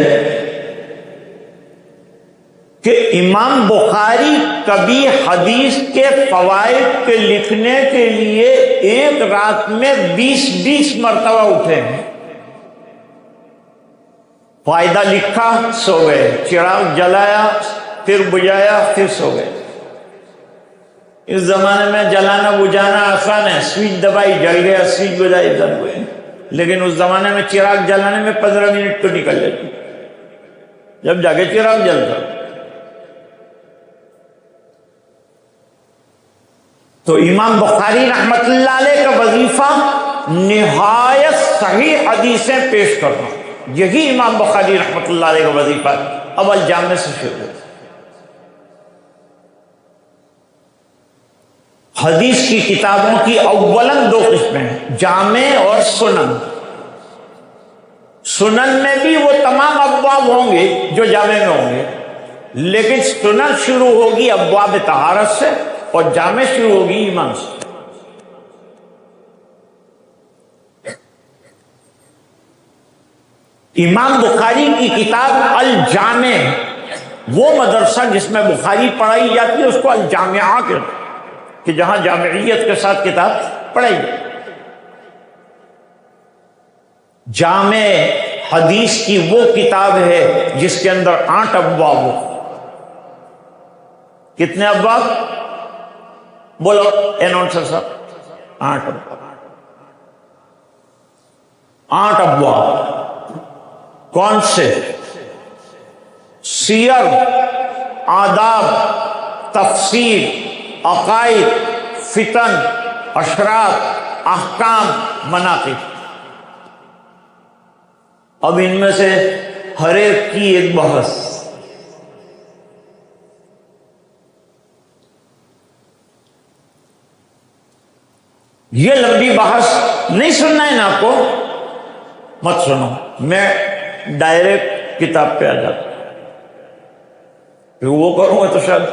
کہ امام بخاری کبھی حدیث کے فوائد کے لکھنے کے لیے ایک رات میں 20 مرتبہ اٹھے ہیں، فائدہ لکھا، سو گئے، چراغ جلایا، پھر بجھایا، پھر سو گئے۔ اس زمانے میں جلانا بجھانا آسان ہے، سوئچ دبائی جل گیا، سوئچ بجھائی ادھر ہوئے، لیکن اس زمانے میں چراغ جلانے میں 15 منٹ تو نکل جاتی، جب جا کے چراغ جلتا۔ تو امام بخاری رحمت اللہ علیہ کا وظیفہ نہایت صحیح حدیثیں پیش کرنا، یہی امام بخاری رحمت اللہ علیہ کا وظیفہ ہے۔ اب الجامع سے شروع۔ حدیث کی کتابوں کی اولاً دو قسمیں ہیں، جامع اور سنن۔ سنن میں بھی وہ تمام ابواب ہوں گے جو جامع میں ہوں گے، لیکن سنن شروع ہوگی ابواب طہارت سے اور جامع شروع ہوگی ایمان سے۔ امام بخاری کی کتاب الجامع، وہ مدرسہ جس میں بخاری پڑھائی جاتی ہے اس کو الجامعہ کہتے ہیں، کہ جہاں جامعیت کے ساتھ کتاب پڑھائی جاتی۔ جامع حدیث کی وہ کتاب ہے جس کے اندر 8 ابواب ہو۔ کتنے ابواب؟ بولو اناؤنسر صاحب، 8 ابواب۔ 8 ابواب کون سے؟ سیر، آداب، تفسیر، عقائد، فتن، اشراط، احکام، مناقب۔ اب ان میں سے ہر ایک کی ایک بحث۔ یہ لمبی بحث نہیں سننا ہے نا آپ کو، مت سنو، میں ڈائریکٹ کتاب پہ آ جاتا ہوں۔ وہ کروں گا تو شاید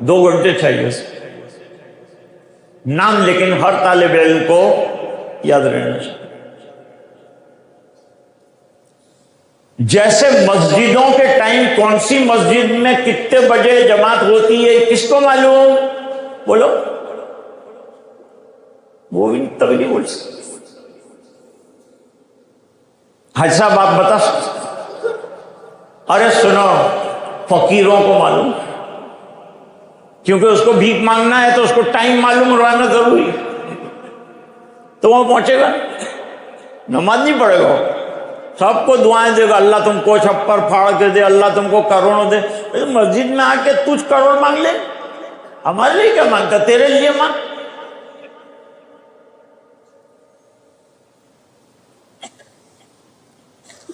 2 گھنٹے چاہیے نام، لیکن ہر طالب علم کو یاد رہنا چاہیے۔ جیسے مسجدوں کے ٹائم کون سی مسجد میں کتنے بجے جماعت ہوتی ہے کس کو معلوم؟ بولو، وہ بھی تبھی نہیں بول سکتے۔ حاجی صاحب آپ بتا سکتے؟ ارے سنو، فقیروں کو معلوم، کیونکہ اس کو بھیک مانگنا ہے تو اس کو ٹائم معلوم رہنا ضروری ہے، تو وہ پہنچے گا، نماز نہیں پڑھے گا، سب کو دعائیں دے گا، اللہ تم کو چھپر پھاڑ کے دے، اللہ تم کو کروڑوں دے۔ مسجد میں آ کے تجھ کروڑ مانگ لے، ہمارے لیے کیا مانگتا، تیرے لیے مانگ۔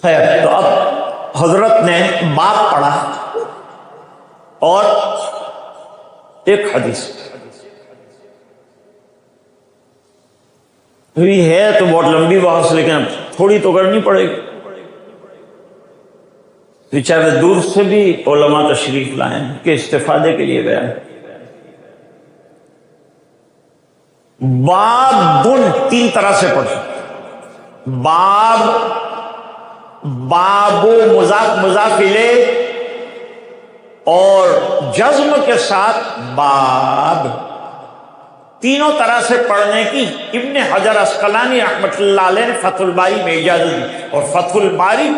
خیر، تو اب حضرت نے باب پڑھا اور ایک حدیث ہوئی ہے، تو بہت لمبی بحث لیکن تھوڑی تو کرنی پڑے گی۔ بیچارے دور سے بھی علماء تشریف لائیں کہ استفادے کے لیے گیا ہے۔ باب 3 طرح سے پڑھیں، باب مضاف الیہ اور جزم کے ساتھ باب، تینوں طرح سے پڑھنے کی ابن حجر عسقلانی رحمۃ اللہ علیہ نے فتح الباری میں اجازت دی، اور فتح الباری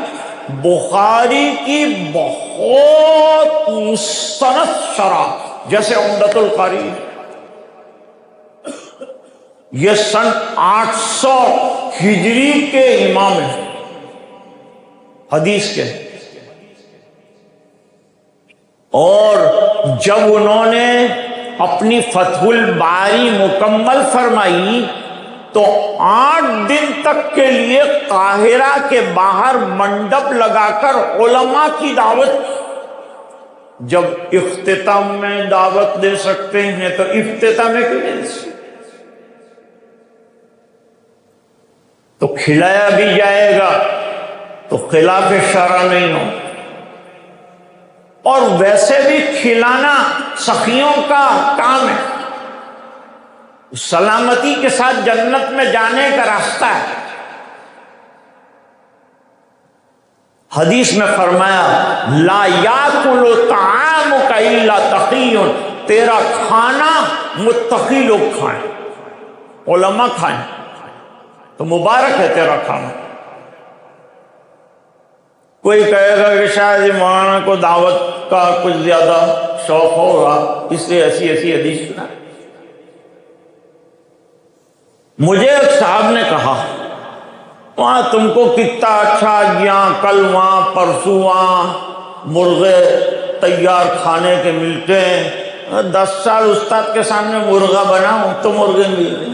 بخاری کی بہت مستند شرح، جیسے عمدۃ القاری، یہ سن 800 ہجری کے امام ہیں حدیث کے، اور جب انہوں نے اپنی فتح الباری مکمل فرمائی تو 8 دن تک کے لیے قاہرہ کے باہر منڈپ لگا کر علماء کی دعوت۔ جب اختتام میں دعوت دے سکتے ہیں تو افتتاح میں کیوں نہیں دے سکتے؟ تو کھلایا بھی جائے گا تو خلاف شرع نہیں ہو، اور ویسے بھی کھلانا سخیوں کا کام ہے، سلامتی کے ساتھ جنت میں جانے کا راستہ ہے۔ حدیث میں فرمایا لا یاکل طعامک الا تقی، تیرا کھانا متقی لوگ کھائیں، علماء کھائیں تو مبارک ہے تیرا کھانا۔ کوئی کہے گا کہ شاید مولانا کو دعوت کا کچھ زیادہ شوق ہوگا اس لیے ایسی حدیث سنا۔ مجھے ایک صاحب نے کہا وہاں تم کو کتنا اچھا یہاں کل وہاں پرسوں وہاں مرغے تیار کھانے کے ملتے ہیں، 10 سال استاد کے سامنے مرغا بناؤں تو مرغے مل رہے،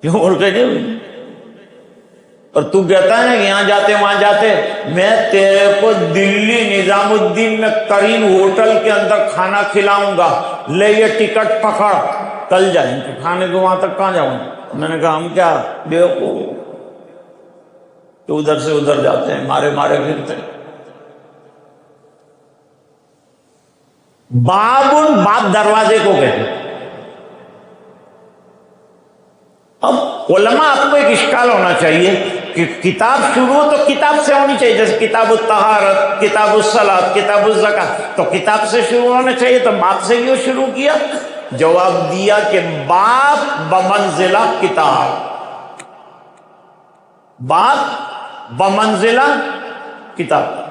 کیوں مرغے نہیں ملے؟ اور تو کہتا ہے نا کہ یہاں جاتے وہاں جاتے. میں تیرے کو دلی نظام الدین میں کریم ہوٹل کے اندر کھانا کھلاؤں گا، لے یہ ٹکٹ پکڑ، کل جائیں گے کھانے کو. وہاں تک کہاں جاؤں؟ میں نے کہا ہم کیا بیوقوف تو ادھر سے ادھر جاتے ہیں، مارے مارے پھرتے ہیں. باب دروازے کو کہتے ہیں. اب علماء آپ کو ایک اشکال ہونا چاہیے کہ کتاب شروع ہو تو کتاب سے ہونی چاہیے، جیسے کتاب الطہارت، کتاب الصلاۃ، کتاب الزکوٰۃ، تو کتاب سے شروع ہونا چاہیے، تو باب سے کیوں شروع کیا؟ جواب دیا کہ باب بمنزلہ کتاب، باب بمنزلہ کتاب.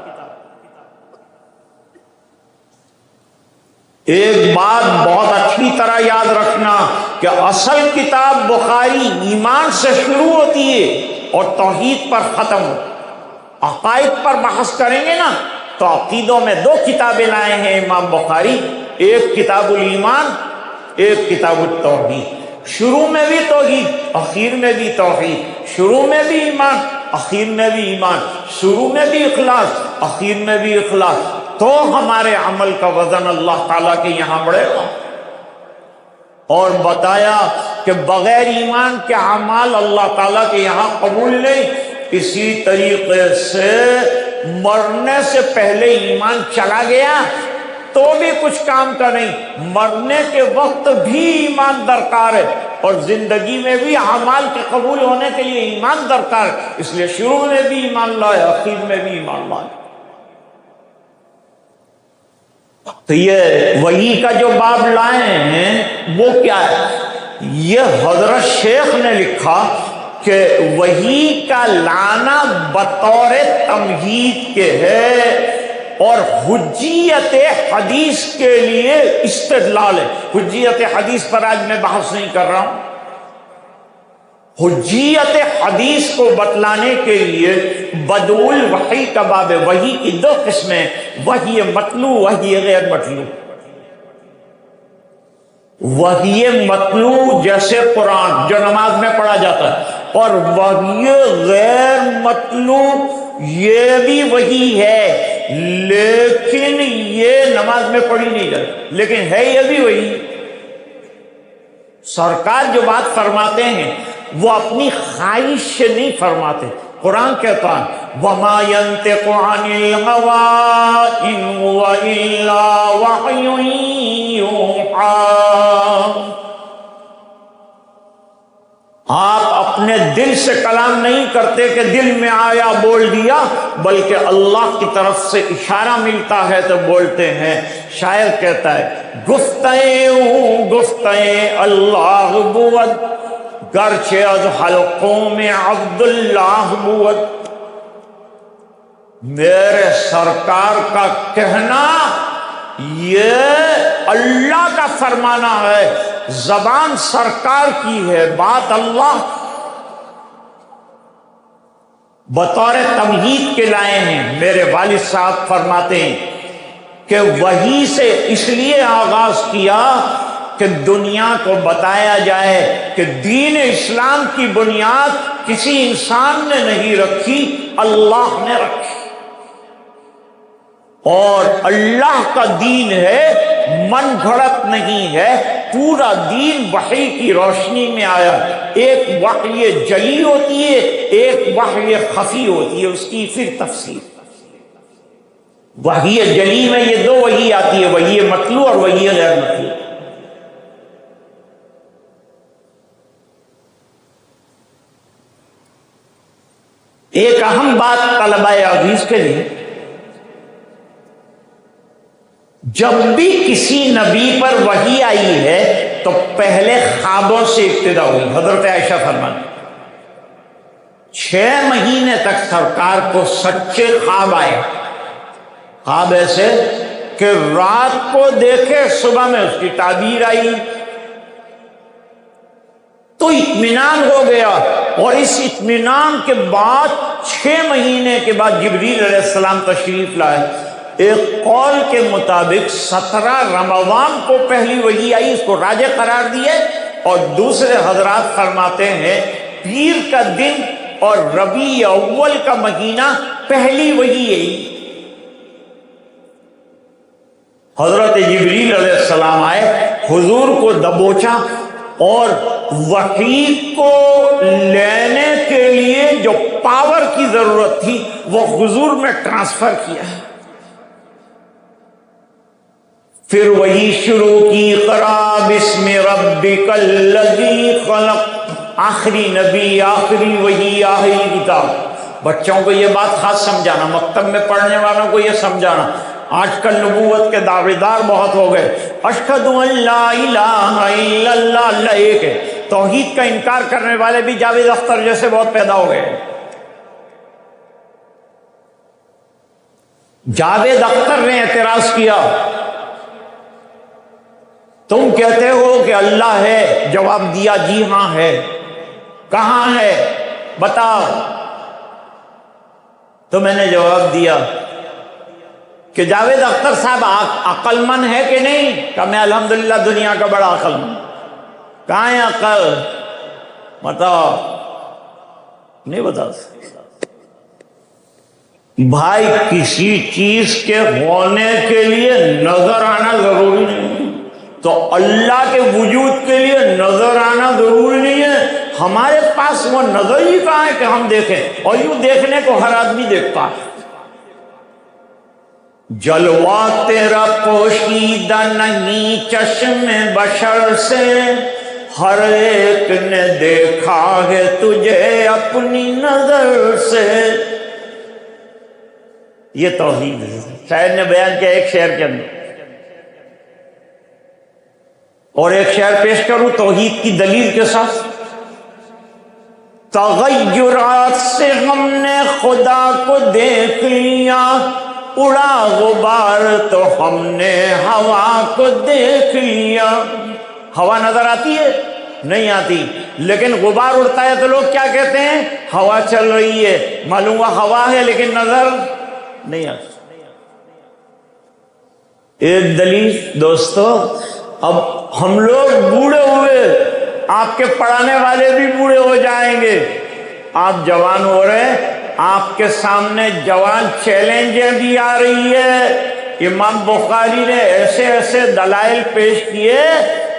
ایک بات بہت اچھی طرح یاد رکھنا کہ اصل کتاب بخاری ایمان سے شروع ہوتی ہے اور توحید پر ختم ہوتی. عقائد پر بحث کریں گے نا تو عقیدوں میں 2 کتابیں لائے ہیں امام بخاری، ایک کتاب الایمان، ایک کتاب التوحید. شروع میں بھی توحید، اخیر میں بھی توحید، شروع میں بھی ایمان، اخیر میں بھی ایمان، شروع میں بھی اخلاص، اخیر میں بھی اخلاص. تو ہمارے عمل کا وزن اللہ تعالیٰ کے یہاں بڑھے گا. اور بتایا کہ بغیر ایمان کے اعمال اللہ تعالیٰ کے یہاں قبول نہیں. اسی طریقے سے مرنے سے پہلے ایمان چلا گیا تو بھی کچھ کام کا نہیں، مرنے کے وقت بھی ایمان درکار ہے، اور زندگی میں بھی اعمال کے قبول ہونے کے لیے ایمان درکار ہے. اس لیے شروع میں بھی ایمان لائے، اخیر میں بھی ایمان لائے. تو یہ وحی کا جو باب لائے ہیں وہ کیا ہے؟ یہ حضرت شیخ نے لکھا کہ وحی کا لانا بطور تمہید کے ہے اور حجیت حدیث کے لیے استدلال ہے. حجیت حدیث پر آج میں بحث نہیں کر رہا ہوں. حجیت حدیث کو بتلانے کے لیے بدء الوحی کا باب ہے. وحی کی 2 قسمیں، وحی مطلوع، وحی غیر مطلوع. وحی مطلوع جیسے قرآن جو نماز میں پڑھا جاتا ہے، اور وحی غیر مطلوع یہ بھی وحی ہے لیکن یہ نماز میں پڑھی نہیں جاتی، لیکن ہے یہ بھی وحی. سرکار جو بات فرماتے ہیں وہ اپنی خواہش سے نہیں فرماتے. قرآن کہتا ہے وَمَا يَنْتِقُ عَنِ الْهَوَىٰ إِنْ هُوَ إِلَّا وَحْيٌ يُوحَىٰ. آپ اپنے دل سے کلام نہیں کرتے کہ دل میں آیا بول دیا، بلکہ اللہ کی طرف سے اشارہ ملتا ہے تو بولتے ہیں. شاعر کہتا ہے گفتیں اللہ بود گرچہ از حلقوں میں عبداللہ بود. میرے سرکار کا کہنا یہ اللہ کا فرمانا ہے، زبان سرکار کی ہے، بات اللہ بطور تمہید کے لائے ہیں. میرے والد صاحب فرماتے ہیں کہ وحی سے اس لیے آغاز کیا کہ دنیا کو بتایا جائے کہ دین اسلام کی بنیاد کسی انسان نے نہیں رکھی، اللہ نے رکھی. اور اللہ کا دین ہے، من گھڑت نہیں ہے. پورا دین وحی کی روشنی میں آیا. ایک وحی جلی ہوتی ہے، ایک وحی خفی ہوتی ہے، اس کی پھر تفسیر. وحی جلی میں یہ 2 وحی آتی ہے، وحی مطلوع اور وحی غیر مطلوع. ایک اہم بات طلبہ عزیز کے لیے، جب بھی کسی نبی پر وحی آئی ہے تو پہلے خوابوں سے ابتدا ہوئی. حضرت عائشہ فرماتی 6 مہینے تک سرکار کو سچے خواب آئے. خواب ایسے کہ رات کو دیکھے صبح میں اس کی تعبیر آئی تو اطمینان ہو گیا. اور اس اطمینان کے بعد 6 مہینے کے بعد جبریل علیہ السلام تشریف لائے. ایک قول کے مطابق 17 رمضان کو پہلی وحی آئی، اس کو راجع قرار دیے. اور دوسرے حضرات فرماتے ہیں پیر کا دن اور ربیع اول کا مہینہ پہلی وحی ہے۔ حضرت جبریل علیہ السلام آئے، حضور کو دبوچا اور وحی کو لینے کے لیے جو پاور کی ضرورت تھی وہ حضور میں ٹرانسفر کیا۔ پھر وہی شروع کی، اقرأ بسم ربک الذی خلق، آخری نبی، آخری وحی، آخری کتاب۔ بچوں کو یہ بات خاص سمجھانا، مکتب میں پڑھنے والوں کو یہ سمجھانا۔ آج کل نبوت کے دعوے دار بہت ہو گئے، اشہد ان لا الہ الا اللہ، اللہ ایک ہے۔ توحید کا انکار کرنے والے بھی جاوید اختر جیسے بہت پیدا ہو گئے۔ جاوید اختر نے اعتراض کیا، تم کہتے ہو کہ اللہ ہے، جواب دیا جی ہاں ہے۔ کہاں ہے بتاؤ؟ تو میں نے جواب دیا کہ جاوید اختر صاحب عقل مند ہے کہ نہیں؟ کہ میں الحمدللہ دنیا کا بڑا عقل مند۔ کہاں ہے عقل؟ بتاؤ۔ نہیں بتا سکتا بھائی، کسی چیز کے ہونے کے لیے نظر آنا ضروری نہیں، تو اللہ کے وجود کے لیے نظر آنا ضروری نہیں ہے۔ ہمارے پاس وہ نظر ہی کہاں ہے کہ ہم دیکھیں، اور یوں دیکھنے کو ہر آدمی دیکھتا ہے۔ جلوہ تیرا پوشیدہ نہیں چشم بشر سے، ہر ایک نے دیکھا ہے تجھے اپنی نظر سے۔ یہ توحید ہے، شاعر نے بیان کیا ایک شعر کے اندر۔ اور ایک شعر پیش کروں توحید کی دلیل کے ساتھ۔ تغیرات سے ہم نے خدا کو دیکھ لیا، اڑا غبار تو ہم نے ہوا کو دیکھ لیا۔ ہوا نظر آتی ہے؟ نہیں آتی، لیکن غبار اڑتا ہے تو لوگ کیا کہتے ہیں؟ ہوا چل رہی ہے۔ معلوم ہوا ہوا ہے لیکن نظر نہیں آتی۔ ایک دلیل دوستو، اب ہم لوگ بوڑھے ہوئے، آپ کے پڑھانے والے بھی بوڑھے ہو جائیں گے، آپ جوان ہو رہے، آپ کے سامنے جوان چیلنجیں بھی آ رہی ہے۔ امام بخاری نے ایسے ایسے دلائل پیش کیے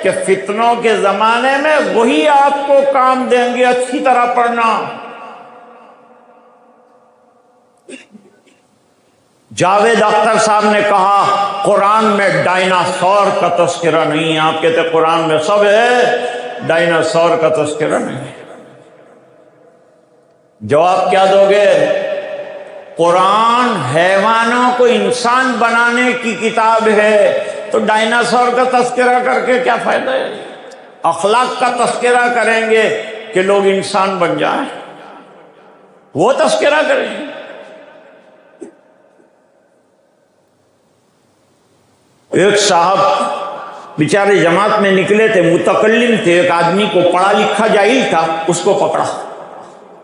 کہ فتنوں کے زمانے میں وہی آپ کو کام دیں گے، اچھی طرح پڑھنا۔ جاوید اختر صاحب نے کہا قرآن میں ڈائناسور کا تذکرہ نہیں ہے۔ آپ کہتے قرآن میں سب ہے، ڈائناسور کا تذکرہ نہیں ہے۔ جواب کیا دو گے؟ قرآن حیوانوں کو انسان بنانے کی کتاب ہے، تو ڈائناسور کا تذکرہ کر کے کیا فائدہ ہے؟ اخلاق کا تذکرہ کریں گے کہ لوگ انسان بن جائیں، وہ تذکرہ کریں گے۔ ایک صاحب بیچارے جماعت میں نکلے تھے، متکلم تھے، ایک آدمی کو پڑھا لکھا جاہل تھا، اس کو پکڑا،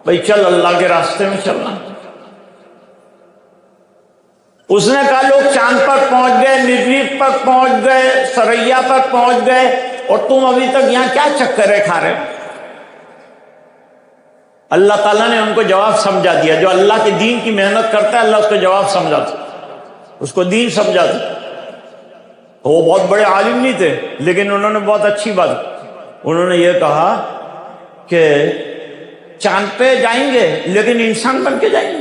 بھائی چل اللہ کے راستے میں چلنا۔ اس نے کہا لوگ چاند پر پہنچ گئے، مریخ پر پہنچ گئے، سریا پر پہنچ گئے، اور تم ابھی تک یہاں کیا چکرے کھا رہے ہو؟ اللہ تعالیٰ نے ان کو جواب سمجھا دیا۔ جو اللہ کے دین کی محنت کرتا ہے اللہ اس کو جواب سمجھاتا، اس کو دین سمجھاتا۔ وہ بہت بڑے عالم نہیں تھے، لیکن انہوں نے بہت اچھی بات، انہوں نے یہ کہا کہ چاند پہ جائیں گے لیکن انسان بن کے جائیں گے۔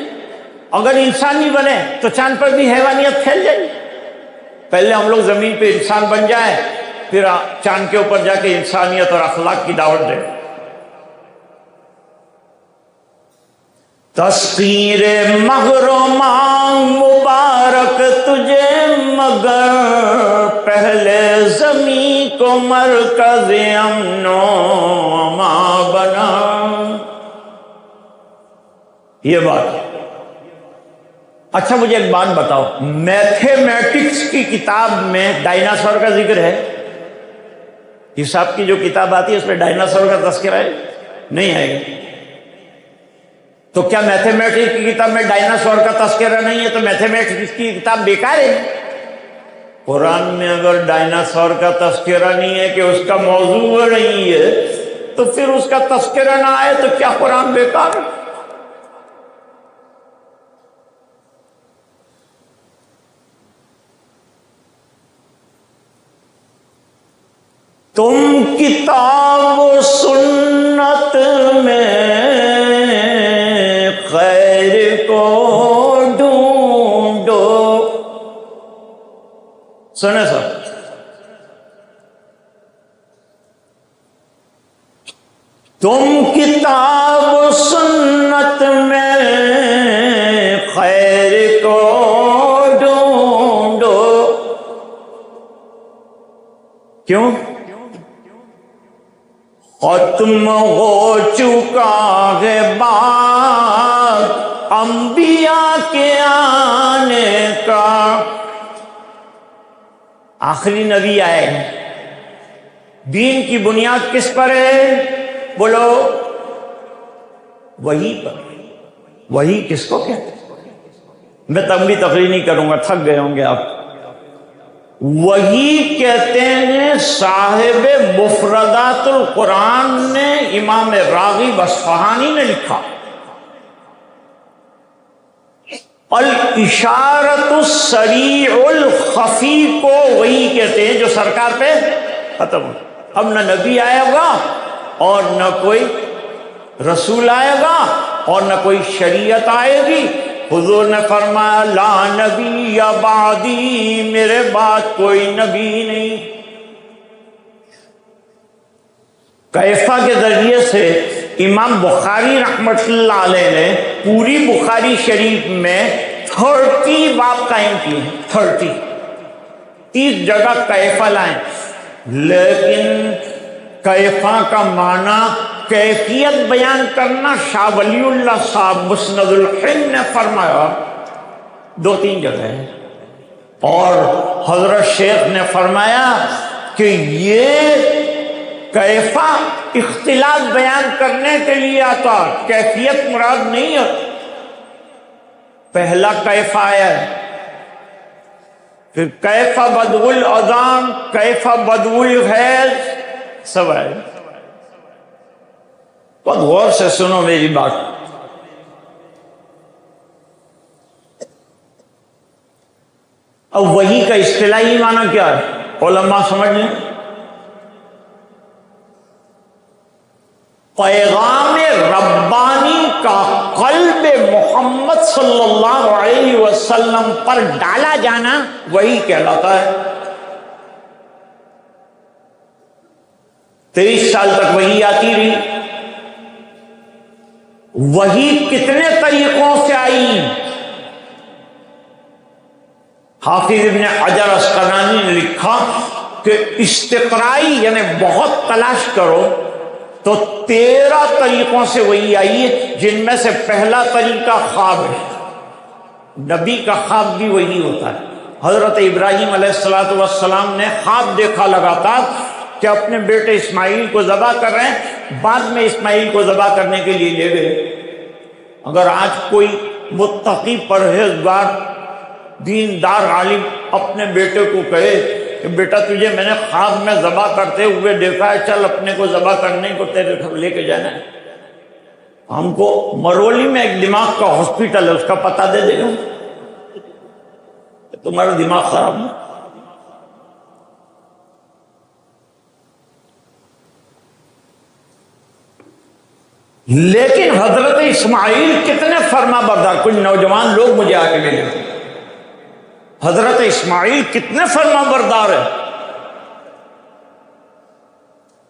اگر انسان نہیں بنے تو چاند پر بھی حیوانیت پھیل جائے گی۔ پہلے ہم لوگ زمین پہ انسان بن جائیں، پھر چاند کے اوپر جا کے انسانیت اور اخلاق کی دعوت دیں۔ تسخیر مہر و مانگ مبارک تجھے، مگر پہلے زمین کو مرکز امن و امان بنا۔ یہ بات ہے۔ اچھا مجھے ایک بات بتاؤ، میتھمیٹکس کی کتاب میں ڈائناسور کا ذکر ہے؟ حساب کی جو کتاب آتی ہے اس میں ڈائناسور کا تذکرہ ہے؟ نہیں آئے گا۔ تو کیا میتھمیٹکس کی کتاب میں ڈائناسور کا تذکرہ نہیں ہے تو میتھمیٹکس کی کتاب بیکار ہے؟ قرآن میں اگر ڈائناسور کا تذکرہ نہیں ہے کہ اس کا موضوع نہیں ہے، تو پھر اس کا تذکرہ نہ آئے تو کیا قرآن بیکار ہے؟ تم کتاب و سنت میں خیر کو ڈھونڈو. سنے سب، تم کتاب و سنت میں خیر کو ڈھونڈو. کیوں؟ ختم ہو چکا ہے بات انبیاء کے آنے کا. آخری نبی آئے ہیں. دین کی بنیاد کس پر ہے؟ بولو، وہی پر. وہی کس کو کہتے ہیں؟ میں تنبیہ تقریر نہیں کروں گا، تھک گئے ہوں گے آپ. وہی کہتے ہیں صاحب مفردات القرآن نے، امام راغب اصفہانی نے لکھا. الاشارۃ السریع الخفی کو وہی کہتے ہیں جو سرکار پہ ختم ہو. اب نہ نبی آئے گا اور نہ کوئی رسول آئے گا اور نہ کوئی شریعت آئے گی. حضور نے فرمایا لا نبی یا بعدی، میرے بعد کوئی نبی نہیں. کیفہ کے ذریعے سے امام بخاری رحمۃ اللہ علیہ نے پوری بخاری شریف میں 30 باب قائم کیے ہیں. 30 جگہ کیفہ لائیں. لیکن کیفہ کا معنی کیفیت بیان کرنا شاہ ولی اللہ صاحب مسند الحلم نے فرمایا 2-3 جگہ ہے. اور حضرت شیخ نے فرمایا کہ یہ کیفہ اختلاف بیان کرنے کے لیے آتا، کیفیت مراد نہیں ہے. پہلا کیفہ آیا ہے، پھر کیفہ بدء الاذان، کیفہ بدء الحیض، سب آئے. بہت غور سے سنو میری بات. اب وحی کا اصطلاحی معنی کیا ہے؟ علماء سمجھ لیں. پیغام ربانی کا قلب محمد صلی اللہ علیہ وسلم پر ڈالا جانا وہی کہلاتا ہے. 23 سال تک وہی آتی رہی. وہی کتنے طریقوں سے آئی؟ حافظ ابن حجر اسقلانی نے لکھا کہ استقرائی یعنی بہت تلاش کرو تو 13 طریقوں سے وہی آئی ہے، جن میں سے پہلا طریقہ خواب ہے. نبی کا خواب بھی وہی ہوتا ہے. حضرت ابراہیم علیہ السلام نے خواب دیکھا لگاتار کہ اپنے بیٹے اسماعیل کو ذبح کر رہے ہیں، بعد میں اسماعیل کو ذبح کرنے کے لیے لے گئے. اگر آج کوئی متقی پرہیزگار دیندار عالم اپنے بیٹے کو کہے کہ بیٹا تجھے میں نے خواب میں ذبح کرتے ہوئے دیکھا ہے، چل اپنے کو ذبح کرنے کو تیرے گھر لے کے جانا ہے، ہم کو مرولی میں ایک دماغ کا ہاسپٹل ہے، اس کا پتہ دے دے گا. تمہارا دماغ خراب ہے. لیکن حضرت اسماعیل کتنے فرما بردار. کچھ نوجوان لوگ مجھے آ کے ملے، حضرت اسماعیل کتنے فرما بردار ہے.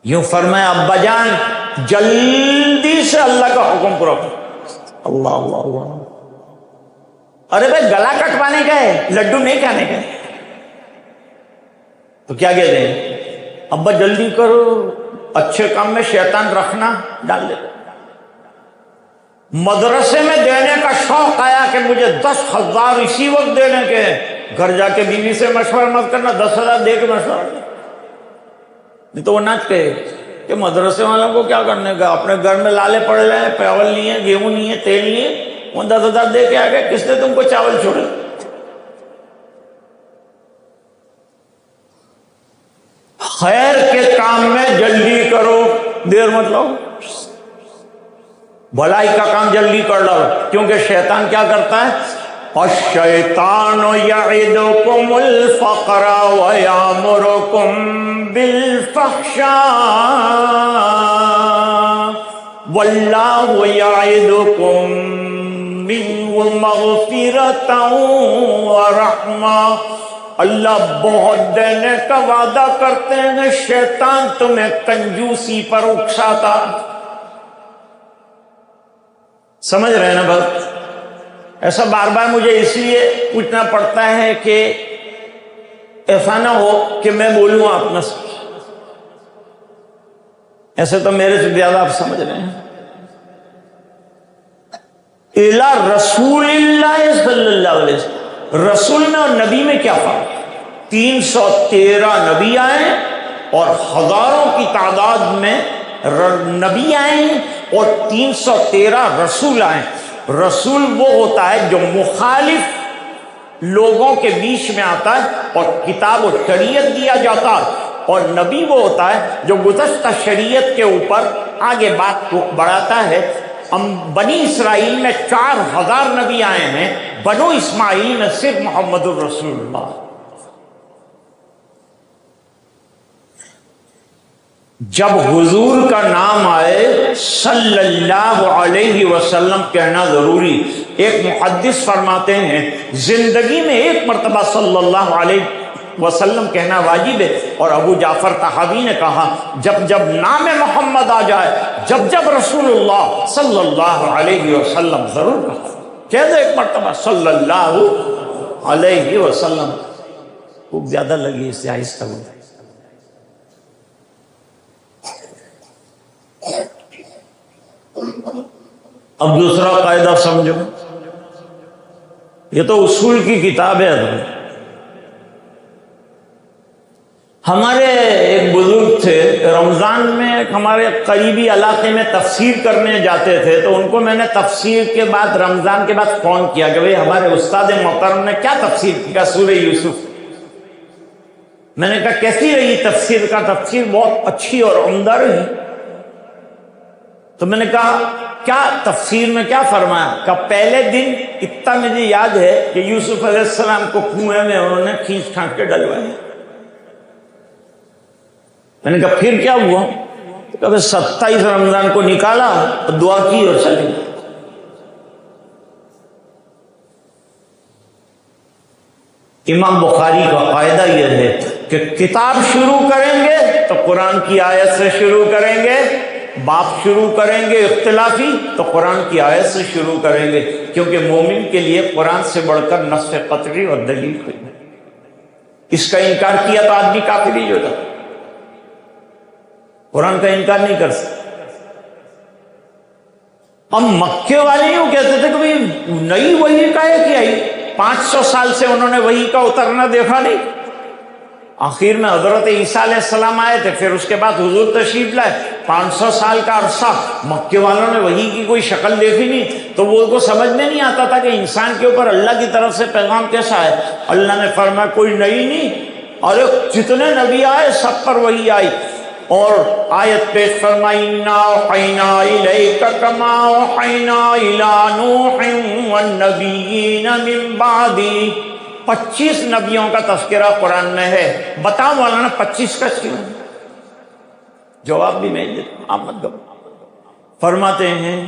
یوں فرمایا ابا جان جلدی سے اللہ کا حکم پورا کرو. اللہ اللہ اللہ. ارے بھائی گلا کٹوانے کا ہے، لڈو نہیں کھانے کا. تو کیا کہتے ہیں؟ ابا جلدی کرو، اچھے کام میں شیطان رکھنا ڈال دے. مدرسے میں دینے کا شوق آیا کہ مجھے 10,000 اسی وقت دینے کے. گھر جا کے بیوی سے مشورہ مت کرنا، 10,000 دے کے مشورہ کرنا. نہیں تو وہ ناچ کہے کہ مدرسے والوں کو کیا کرنے کا، اپنے گھر میں لالے پڑے رہے ہیں، چاول نہیں ہے، گیہوں نہیں ہے، تیل نہیں ہے، وہ 10,000 دے کے آ گئے. کس نے تم کو چاول چھوڑے؟ خیر کے کام میں جلدی کرو، دیر مت لو. بھلائی کا کام جلدی کر لو، کیونکہ شیطان کیا کرتا ہے؟ الشیطان یعدکم الفقر ویامرکم بالفحشاء واللہ یعدکم منہ مغفرۃ ورحمہ، اللہ بہت دینے کا وعدہ کرتے ہیں، شیطان تمہیں کنجوسی پر اکساتا۔ سمجھ رہے ہیں نا بات؟ ایسا بار بار مجھے اس لیے پوچھنا پڑتا ہے کہ ایسا نہ ہو کہ میں بولوں آپ نہ سمجھ، ایسے تو میرے سے زیادہ آپ سمجھ رہے ہیں۔ الا رسول اللہ صلی اللہ علیہ وسلم، رسول میں اور نبی میں کیا فرق ہے؟ 313 نبی آئے اور ہزاروں کی تعداد میں نبی آئے اور 313 رسول آئے۔ رسول وہ ہوتا ہے جو مخالف لوگوں کے بیچ میں آتا ہے اور کتاب و شریعت دیا جاتا ہے، اور نبی وہ ہوتا ہے جو گزشتہ شریعت کے اوپر آگے بات کو بڑھاتا ہے۔ بنی اسرائیل میں 4000 نبی آئے ہیں، بنو اسماعیل میں صرف محمد الرسول اللہ۔ جب حضور کا نام آئے صلی اللہ علیہ وسلم کہنا ضروری۔ ایک محدث فرماتے ہیں زندگی میں ایک مرتبہ صلی اللہ علیہ وسلم کہنا واجب ہے، اور ابو جعفر طحاوی نے کہا جب جب نام محمد آ جائے، جب جب رسول اللہ صلی اللہ علیہ وسلم ضرور کہا، کہہ دو ایک مرتبہ صلی اللہ علیہ وسلم۔ خوب زیادہ لگی اس سے آہستہ ہو۔ اب دوسرا قاعدہ سمجھو، یہ تو اصول کی کتاب ہے۔ ہمارے ایک بزرگ تھے، رمضان میں ہمارے قریبی علاقے میں تفسیر کرنے جاتے تھے، تو ان کو میں نے تفسیر کے بعد رمضان کے بعد فون کیا کہ بھئی ہمارے استاد محترم نے کیا تفسیر کیا سورہ یوسف۔ میں نے کہا کیسی رہی تفسیر؟ کا تفسیر بہت اچھی اور عمدہ رہی۔ تو میں نے کہا کیا تفسیر میں کیا فرمایا؟ کہ پہلے دن اتنا مجھے یاد ہے کہ یوسف علیہ السلام کو کنویں میں انہوں نے کھینچ کھانچ کے ڈلوائے۔ میں نے کہا پھر کیا ہوا؟ تو کہا 27 رمضان کو نکالا، دعا کی اور چلے گئے۔ امام بخاری کا قاعدہ یہ ہے کہ کتاب شروع کریں گے تو قرآن کی آیت سے شروع کریں گے، باب شروع کریں گے اختلافی تو قرآن کی آیت سے شروع کریں گے، کیونکہ مومن کے لیے قرآن سے بڑھ کر نص قطعی اور دلیل کوئی نہیں۔ اس کا انکار کیا تو آدمی کافر ہی ہوتا، قرآن کا انکار نہیں کر سکتا۔ ہم مکے والے یوں کہتے تھے کہ بھئی نئی وحی کا ہے کہ آئی، 500 سال سے انہوں نے وحی کا اترنا دیکھا نہیں۔ آخر میں حضرت عیسیٰ علیہ السلام آئے تھے، پھر اس کے بعد حضور تشریف لائے، 500 سال کا عرصہ مکے والوں نے وحی کی کوئی شکل دیکھی نہیں، تو وہ کو سمجھ میں نہیں آتا تھا کہ انسان کے اوپر اللہ کی طرف سے پیغام کیسا ہے۔ اللہ نے فرمایا کوئی نئی نہیں، اور جتنے نبی آئے سب پر وحی آئی، اور آیت پیش فرمائی اِنَّا أَوْحَيْنَا إِلَيْكَ كَمَا أَوْحَيْنَا إِلَىٰ نُوحٍ وَالنَّبِيِّينَ مِن بَعْدِهِ۔ 25 نبیوں کا تذکرہ قرآن میں ہے۔ بتاؤ مولانا 25 کا کیوں؟ جواب بھی میں دیتا ہوں، آپ مت فرماتے ہیں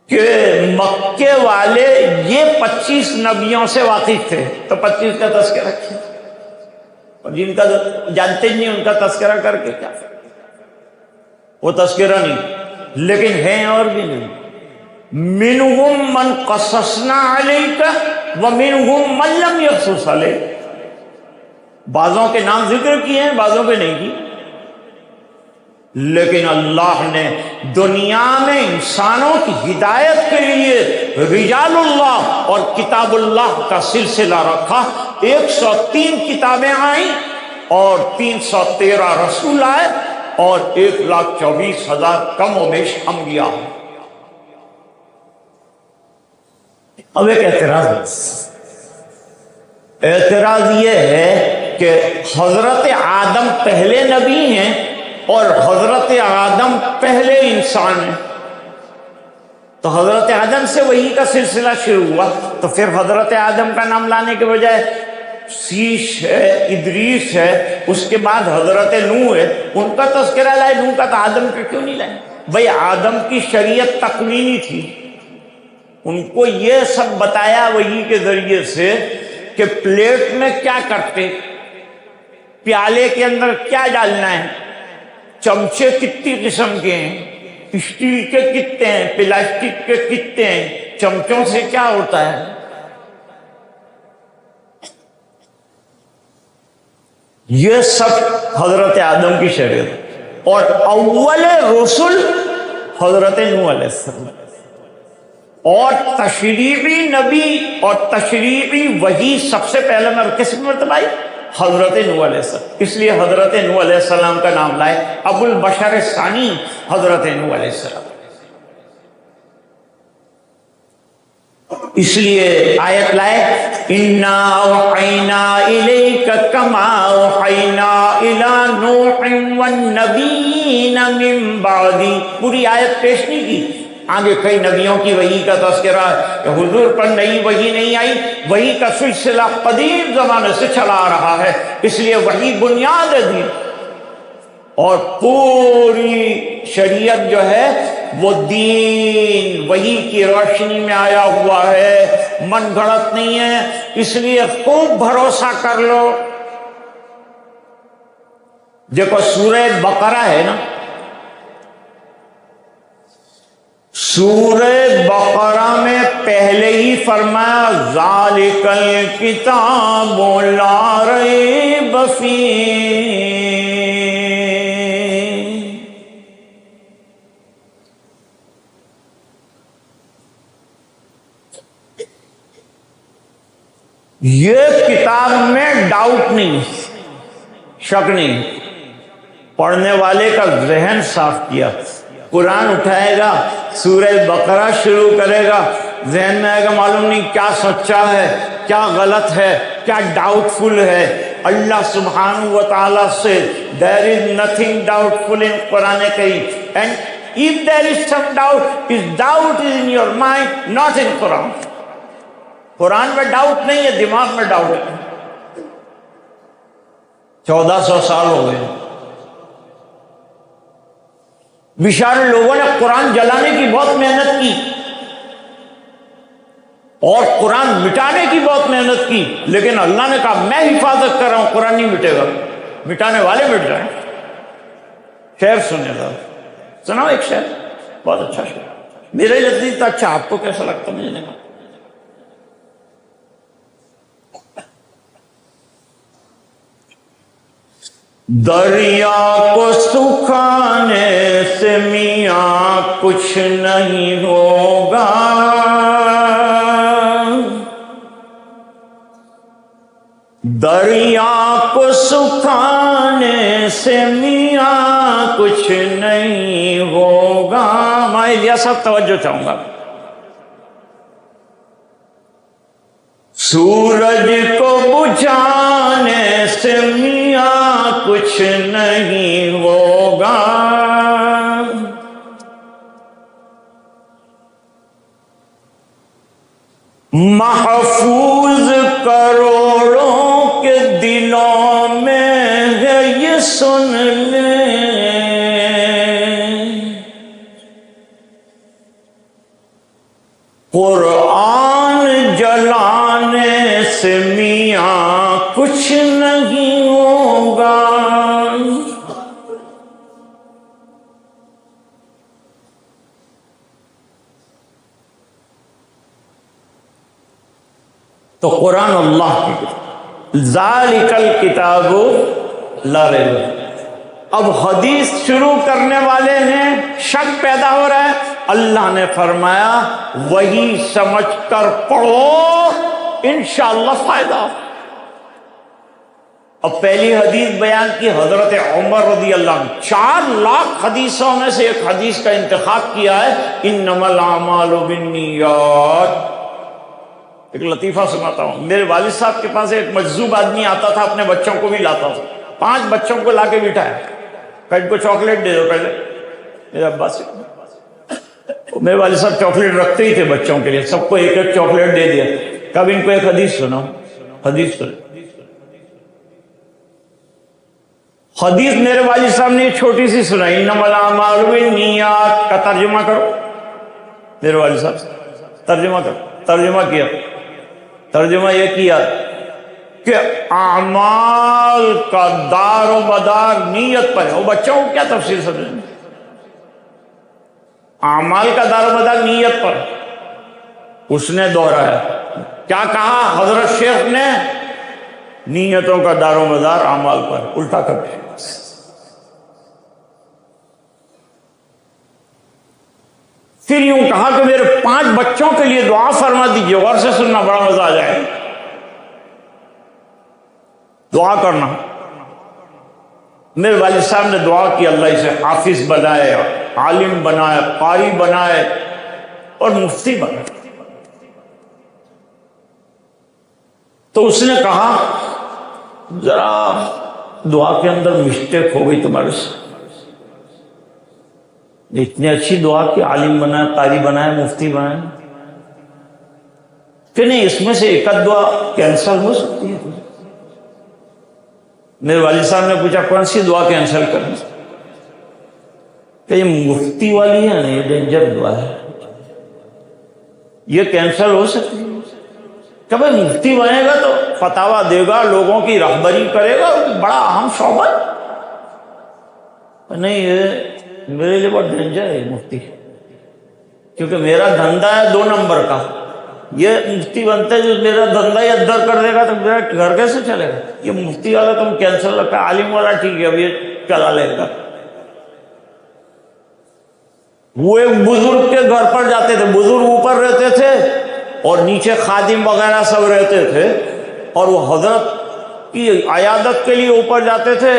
کہ مکے والے یہ 25 نبیوں سے واقف تھے، تو 25 کا تذکرہ کیا؟ اور جن کا جانتے نہیں ان کا تذکرہ کر کے کیا؟ وہ تذکرہ نہیں، لیکن ہیں اور بھی نہیں۔ منہم من قصصنا علیک ومنہم من لم یقصص علیک، بعضوں کے نام ذکر کیے ہیں، بعضوں کے نہیں کی، لیکن اللہ نے دنیا میں انسانوں کی ہدایت کے لیے رجال اللہ اور کتاب اللہ کا سلسلہ رکھا۔ 103 کتابیں آئیں اور 313 رسول آئے اور 1,24,000 کم و بیش انبیاء۔ اب ایک اعتراض یہ ہے کہ حضرت آدم پہلے نبی ہیں اور حضرت آدم پہلے انسان ہیں، تو حضرت آدم سے وحی کا سلسلہ شروع ہوا، تو پھر حضرت آدم کا نام لانے کے بجائے سیش ہے، ادریس ہے، اس کے بعد حضرت نوح ہے، ان کا تذکرہ لائے، نوح کا تو آدم کا کیوں نہیں لائے؟ بھئی آدم کی شریعت تکوینی تھی، ان کو یہ سب بتایا وحی کے ذریعے سے کہ پلیٹ میں کیا کرتے، پیالے کے اندر کیا ڈالنا ہے، چمچے کتنی قسم کے ہیں، اسٹیل کے کتنے ہیں، پلاسٹک کے کتنے ہیں، چمچوں سے کیا ہوتا ہے۔ یہ سب حضرت آدم کی شریعت، اور اول رسول حضرت نوح علیہ السلام، اور تشریعی نبی اور تشریعی وحی سب سے پہلے میں کس مرتبہ آئی؟ حضرت نوح علیہ السلام، اس لیے حضرت نوح علیہ السلام کا نام لائے ابو البشر ثانی حضرت نوح علیہ السلام۔ اس لیے آیت لائے اِنَّا أَوْحَيْنَا إِلَيْكَ كَمَا أَوْحَيْنَا إِلَىٰ نُوحٍ وَالنَّبِيِّينَ مِن بَعْدِهِ، پوری آیت پیش نہیں کی، آگے کئی نبیوں کی وحی کا تذکرہ ہے کہ حضور پر نئی وحی نہیں آئی، وحی کا سلسلہ قدیم زمانے سے چلا آ رہا ہے، اس لیے وحی بنیاد ہے دین، اور پوری شریعت جو ہے وہ دین وحی کی روشنی میں آیا ہوا ہے، من گھڑت نہیں ہے، اس لیے خوب بھروسہ کر لو۔ دیکھو سورہ بقرہ ہے نا، سورہ بقرہ میں پہلے ہی فرمایا ذالک الکتاب لا ریب فیہ، یہ کتاب میں ڈاؤٹ نہیں، شک نہیں، پڑھنے والے کا ذہن صاف کیا، قرآن اٹھائے گا، سورہ بقرہ شروع کرے گا، ذہن میں آئے گا معلوم نہیں کیا سچا ہے، کیا غلط ہے، کیا ڈاؤٹ فل ہے۔ اللہ سبحانہ و تعالیٰ سے there is nothing doubtful in Quran Kareem, and if there is some doubt, is doubt is in your mind, not in Quran۔ قرآن میں ڈاؤٹ نہیں ہے، دماغ میں ڈاؤٹ ہے۔ 1400 سال ہو گئے، بیچارے لوگوں نے قرآن جلانے کی بہت محنت کی اور قرآن مٹانے کی بہت محنت کی، لیکن اللہ نے کہا میں حفاظت کر رہا ہوں، قرآن نہیں مٹے گا، مٹانے والے مٹ جائیں۔ شعر سنے گا، سناؤ ایک شعر، بہت اچھا شعر، میرے لذیذ تھا، اچھا آپ کو کیسا لگتا مجھے نہیں معلوم۔ دریا کو سکھانے سے میاں کچھ نہیں ہوگا، دریا کو سکھانے سے میاں کچھ نہیں ہوگا۔ میں الیاس صاحب توجہ چاہوں گا، سورج کو بجھانے سے میاں کچھ نہیں ہوگا، محفوظ کروڑوں کے دلوں میں ہے یہ سن لیں، قرآن جلانے سے میاں کچھ نہیں ہوگا۔ تو قرآن اللہ کی ذالک الکتاب لا ریب فیہ۔ اب حدیث شروع کرنے والے ہیں شک پیدا ہو رہا ہے، اللہ نے فرمایا وہی سمجھ کر پڑھو انشاءاللہ فائدہ۔ اب پہلی حدیث بیان کی حضرت عمر رضی اللہ عنہ، 4 لاکھ حدیثوں میں سے ایک حدیث کا انتخاب کیا ہے، انما الاعمال بالنیات۔ ایک لطیفہ سناتا ہوں، میرے والد صاحب کے پاس ایک مجذوب آدمی آتا تھا، اپنے بچوں کو بھی لاتا تھا، 5 بچوں کو لا کے بٹھایا، کہ ان کو چاکلیٹ دے دو پہلے، میرے ابا سے میرے والد صاحب چاکلیٹ رکھتے ہی تھے بچوں کے لیے، سب کو ایک ایک چاکلیٹ دے دیا. کب ان کو ایک حدیث سناؤ، حدیث سنو. حدیث میرے والد صاحب نے چھوٹی سی سنائی، انما الاعمال بالنیات کا ترجمہ کرو. میرے والد صاحب ترجمہ کرو، ترجمہ کیا. ترجمہ یہ کیا کہ اعمال کا دار و مدار نیت پر ہے. وہ بچوں کو کیا تفصیل سمجھیں، اعمال کا دار و مدار نیت پر. اس نے دوہرایا، کیا کہا حضرت شیخ نے؟ نیتوں کا دار و مدار اعمال پر. الٹا کر کے پھر یوں کہا کہ میرے 5 بچوں کے لیے دعا فرما دیجیے. غور سے سننا، بڑا مزہ آ جائے. دعا کرنا. میرے والد صاحب نے دعا کی، اللہ اسے حافظ بنائے، عالم بنائے، قاری بنائے اور مفتی بنائے. تو اس نے کہا ذرا دعا کے اندر مسٹیک ہو گئی تمہارے سے. اتنی اچھی دعا کی، عالم بنائے، قاری بنائے، مفتی بنائے، کہ نہیں اس میں سے ایک دعا کینسل ہو سکتی ہے. میرے والد صاحب نے پوچھا کون سی دعا کینسل کرنی؟ کہ یہ مفتی والی ہے نا، یہ ڈینجر دعا ہے، یہ کینسل ہو سکتی ہے. کہ بھائی مفتی بنے گا تو فتاویٰ دے گا، لوگوں کی رہبری کرے گا، بڑا اہم شعبہ. نہیں، یہ میرے لیے بہت ڈینجر ہے مفتی، کیونکہ میرا دھندا ہے 2 نمبر کا. یہ مفتی بنتا ہے جو میرا دھندا ہی ادھر کر دے گا تو میرا گھر کیسے چلے گا؟ یہ مفتی والا تم کینسل رکھا، عالم والا ٹھیک ہے اب یہ چلا لے گا. وہ ایک بزرگ کے گھر پر جاتے تھے، بزرگ اوپر رہتے تھے اور نیچے خادم وغیرہ سب رہتے تھے، اور وہ حضرت کی عیادت کے لیے اوپر جاتے تھے.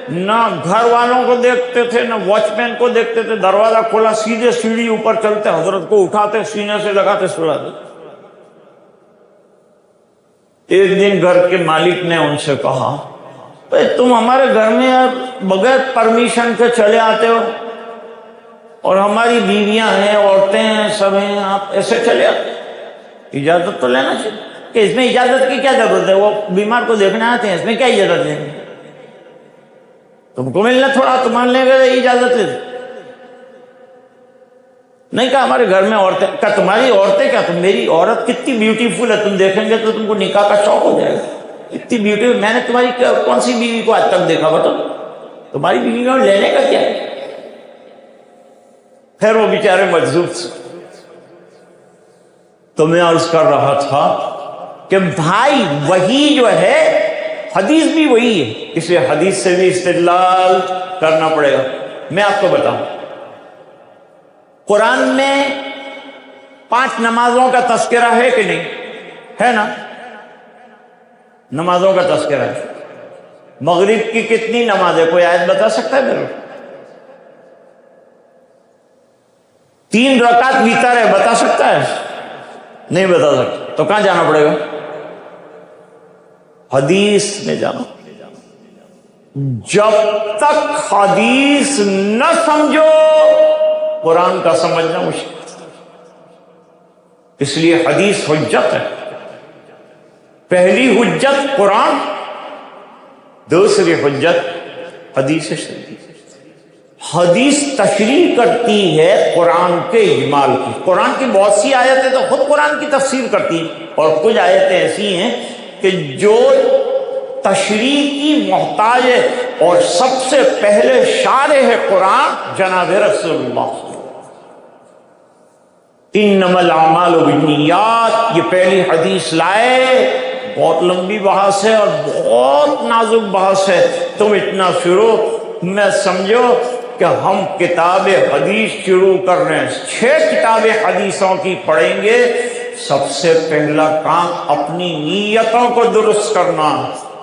نہ گھر والوں کو دیکھتے تھے، نہ واچ مین کو دیکھتے تھے. دروازہ کھولا، سیدھے سیڑھی اوپر چلتے، حضرت کو اٹھاتے، سینے سے لگاتے، سلاتے. ایک دن گھر کے مالک نے ان سے کہا بھائی تم ہمارے گھر میں بغیر پرمیشن کے چلے آتے ہو، اور ہماری بیویاں ہیں، عورتیں ہیں، سب ہیں، آپ ایسے چلے آتے. اجازت تو لینا چاہیے. کہ اس میں اجازت کی کیا ضرورت ہے؟ وہ بیمار کو دیکھنے آتے ہیں، اس میں کیا اجازت لیں؟ تم کو ملنا تھوڑا، تمہارے لیے اجازت ہے. نہیں کہا ہمارے گھر میں عورتیں. کہا تمہاری عورتیں کیا، تم میری عورت کتنی بیوٹیفل ہے، تم دیکھیں گے تو تم کو نکاح کا شوق ہو جائے گا. اتنی بیوٹیفل میں نے تمہاری کون سی بیوی کو آج تک دیکھا بتاؤ؟ تمہاری بیوی کو لینے کا کیا ہے؟ پھر وہ بیچارے مجذوب سے. تو میں عرض کر رہا تھا کہ بھائی وہی جو ہے، حدیث بھی وہی ہے، اس لیے حدیث سے بھی استدلال کرنا پڑے گا. میں آپ کو بتاؤں، قرآن میں 5 نمازوں کا تذکرہ ہے کہ نہیں؟ ہے نا، نمازوں کا تذکرہ ہے. مغرب کی کتنی نماز ہے؟ کوئی آیت بتا سکتا ہے میرے کو؟ 3 رکعت وتر ہے، بتا سکتا ہے؟ نہیں بتا سکتا. تو کہاں جانا پڑے گا؟ حدیث میں جانا. جب تک حدیث نہ سمجھو قرآن کا سمجھنا مشکل. اس لیے حدیث حجت ہے. پہلی حجت قرآن، دوسری حجت حدیث شریف. حدیث تشریح کرتی ہے قرآن کے اجمال کی. قرآن کی بہت سی آیتیں تو خود قرآن کی تفسیر کرتی ہیں، اور کچھ آیتیں ایسی ہیں کہ جو تشریح کی محتاج ہے، اور سب سے پہلے شارح ہے قرآن جناب رسول اللہ. انما الاعمال بالنیات، یہ پہلی حدیث لائے. بہت لمبی بحث ہے اور بہت نازک بحث ہے. تم اتنا شروع میں سمجھو کہ ہم کتاب حدیث شروع کر رہے ہیں. 6 کتابیں حدیثوں کی پڑھیں گے. سب سے پہلا کام اپنی نیتوں کو درست کرنا.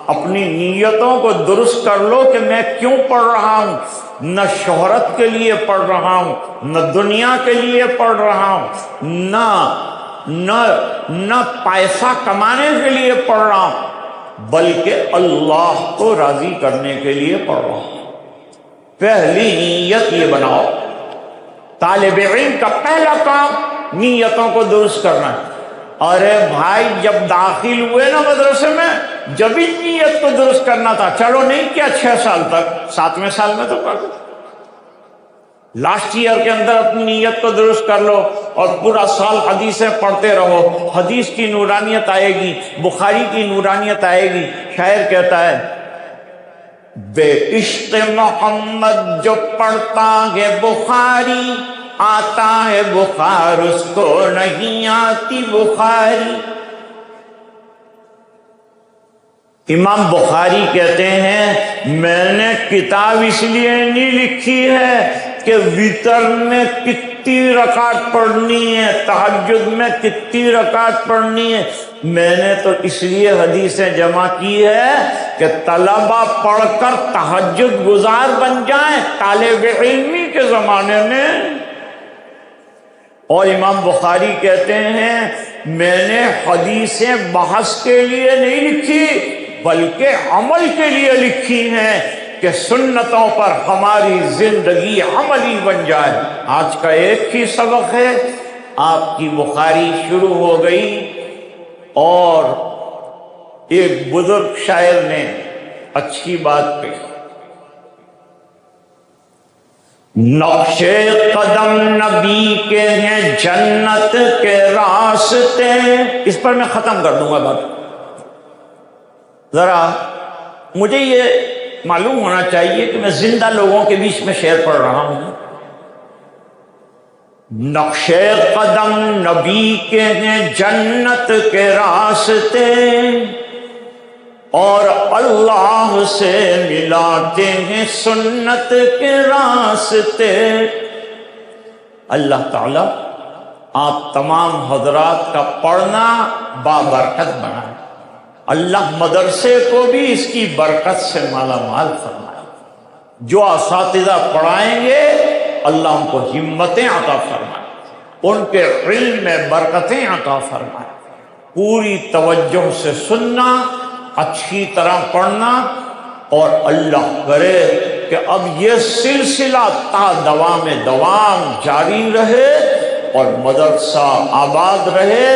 اپنی نیتوں کو درست کر لو کہ میں کیوں پڑھ رہا ہوں. نہ شہرت کے لیے پڑھ رہا ہوں، نہ دنیا کے لیے پڑھ رہا ہوں، نہ پیسہ کمانے کے لیے پڑھ رہا ہوں، بلکہ اللہ کو راضی کرنے کے لیے پڑھ رہا ہوں. پہلی نیت یہ بناؤ طالب علم کا پہلا کام نیتوں کو درست کرنا ہے۔ ارے بھائی جب داخل ہوئے نا مدرسے میں، جب ہی نیت کو درست کرنا تھا، چلو نہیں کیا 6 سال تک، 7ویں سال میں تو کر دو، لاسٹ ایئر کے اندر اپنی نیت کو درست کر لو اور پورا سال حدیثیں پڑھتے رہو، حدیث کی نورانیت آئے گی، بخاری کی نورانیت آئے گی۔ شاعر کہتا ہے بے عشق محمد جو پڑھتا ہے بخاری، آتا ہے بخار اس کو نہیں آتی بخاری۔ امام بخاری کہتے ہیں میں نے کتاب اس لیے نہیں لکھی ہے کہ وتر میں کتنی رکعت پڑھنی ہے، تہجد میں کتنی رکعت پڑھنی ہے، میں نے تو اس لیے حدیثیں جمع کی ہے کہ طلبہ پڑھ کر تہجد گزار بن جائیں طالب علمی کے زمانے میں۔ اور امام بخاری کہتے ہیں میں نے حدیثیں بحث کے لیے نہیں لکھی بلکہ عمل کے لیے لکھی ہیں کہ سنتوں پر ہماری زندگی عملی بن جائے۔ آج کا ایک ہی سبق ہے، آپ کی بخاری شروع ہو گئی اور ایک بزرگ شاعر نے اچھی بات کہی، نقشے قدم نبی کے ہیں جنت کے راستے۔ اس پر میں ختم کر دوں گا بات۔ ذرا مجھے یہ معلوم ہونا چاہیے کہ میں زندہ لوگوں کے بیچ میں شعر پڑھ رہا ہوں۔ نقشے قدم نبی کے ہیں جنت کے راستے، اور اللہ سے ملاتے ہیں سنت کے راستے۔ اللہ تعالیٰ آپ تمام حضرات کا پڑھنا بابرکت بنائے، اللہ مدرسے کو بھی اس کی برکت سے مالا مال فرمائے، جو اساتذہ پڑھائیں گے اللہ ان کو ہمتیں عطا فرمائے، ان کے علم میں برکتیں عطا فرمائے، پوری توجہ سے سننا، اچھی طرح پڑھنا، اور اللہ کرے کہ اب یہ سلسلہ تا دوام دوام جاری رہے اور مدرسہ آباد رہے۔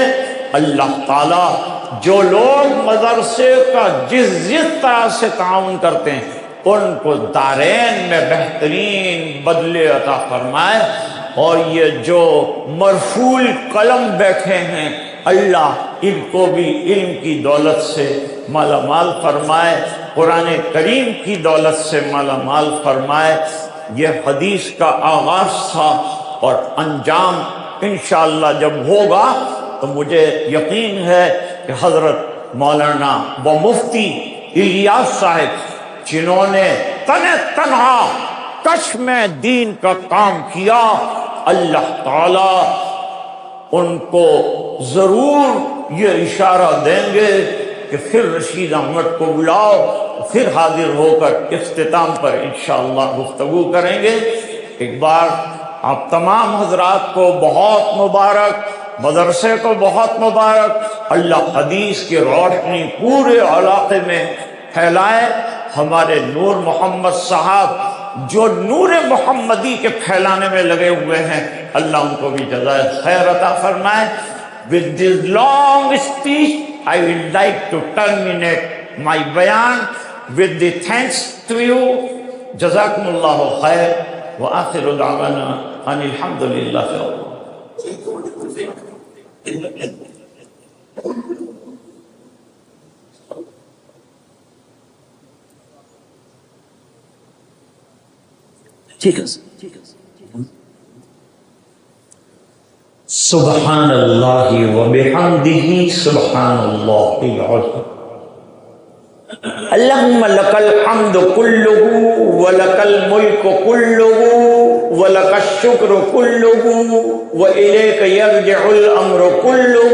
اللہ تعالیٰ جو لوگ مدرسے کا جس طرح سے تعاون کرتے ہیں ان کو دارین میں بہترین بدلے عطا فرمائے، اور یہ جو مرفوع قلم بیٹھے ہیں اللہ ان کو بھی علم کی دولت سے مالا مال فرمائے، قرآن کریم کی دولت سے مالا مال فرمائے۔ یہ حدیث کا آغاز تھا اور انجام انشاءاللہ جب ہوگا تو مجھے یقین ہے کہ حضرت مولانا و مفتی الیاس صاحب جنہوں نے تنہا کچھ میں دین کا کام کیا، اللہ تعالی ان کو ضرور یہ اشارہ دیں گے کہ پھر رشید احمد کو بلاؤ، پھر حاضر ہو کر اختتام پر انشاءاللہ گفتگو کریں گے۔ ایک بار آپ تمام حضرات کو بہت مبارک، مدرسے کو بہت مبارک، اللہ حدیث کی روشنی پورے علاقے میں پھیلائے۔ ہمارے نور محمد صاحب جو نور محمدی کے پھیلانے میں لگے ہوئے ہیں، اللہ ان کو بھی جزائے خیر عطا فرمائے۔ With this long speech, I would like to terminate my bayan with the thanks to you. Jazakumullahu khair wa akhiru da'wana anil hamdulillahi rabbil alamin. ٹھیک ہے سبحان اللہ وبحمدہ سبحان اللہ العظیم اللہم لک الحمد کلہ ولک الملک کلہ ولک الشکر کلہ وإلیک یرجع الامر کلہ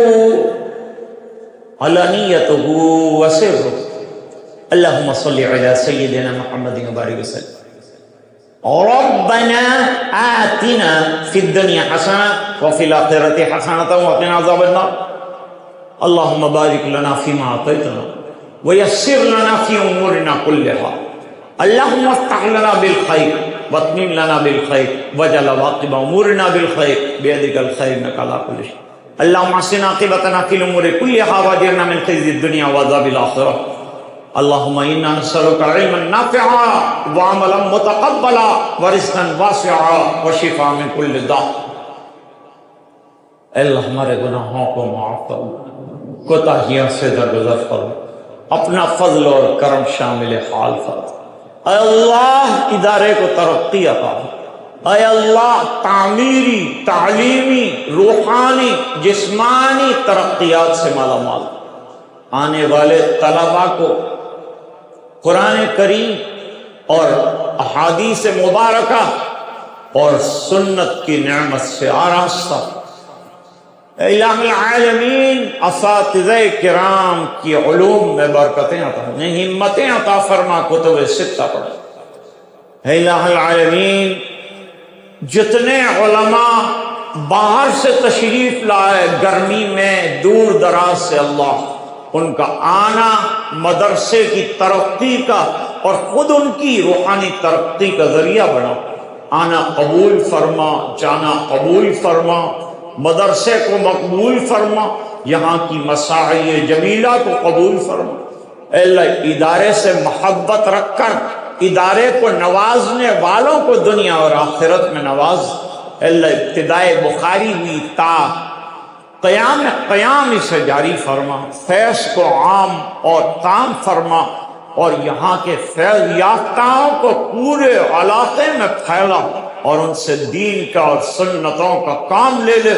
علانیتہ وسرہ اللہم صلی علی سیدنا محمد وبارک وسلم ربنا آتنا في الدنيا حسنة وفي الآخرة حسنة وقنا عذاب النار اللهم بارك لنا فيما أعطيتنا ويسر لنا في أمورنا كلها اللهم افتح لنا بالخير واتمم لنا بالخير واجعل عاقبة أمورنا بالخير بيدك الخير إنك على كل شيء. اللهم احسن عاقبتنا في الأمور كلها واجرنا من خزي الدنيا وعذاب الآخرة. اللهم إنا نسألك علما نافعا وعملا متقبلا ورزقا واسعا وشفاء من كل داء. اے اللہ ہمارے گناہوں کو معاف کرو، کوتاہیوں سے درگزر کرو، اپنا فضل اور کرم شامل حال فرما۔ اے اللہ ادارے کو ترقی عطا فرما۔ اے اللہ تعمیری، تعلیمی، روحانی، جسمانی ترقیات سے مالا مال، آنے والے طلباء کو قرآن کریم اور احادیث مبارکہ اور سنت کی نعمت سے آراستہ۔ اے الہ العالمین اساتذہ کرام کی علوم میں برکتیں عطا فرما، ہمتیں عطا فرما، کتب ستہ پڑھ۔ اے الہ العالمین جتنے علماء باہر سے تشریف لائے گرمی میں دور دراز سے، اللہ ان کا آنا مدرسے کی ترقی کا اور خود ان کی روحانی ترقی کا ذریعہ بنا۔ آنا قبول فرما، جانا قبول فرما، مدرسے کو مقبول فرما، یہاں کی مساعی جمیلہ کو قبول فرما۔ اے اللہ ادارے سے محبت رکھ کر ادارے کو نوازنے والوں کو دنیا اور آخرت میں نواز۔ اے اللہ ابتدائے بخاری ہوئی تا قیام اسے جاری فرما، فیض کو عام اور تام فرما، اور یہاں کے فیض یافتاؤں کو پورے علاقے میں پھیلا اور ان سے دین کا اور سنتوں کا کام لے لے۔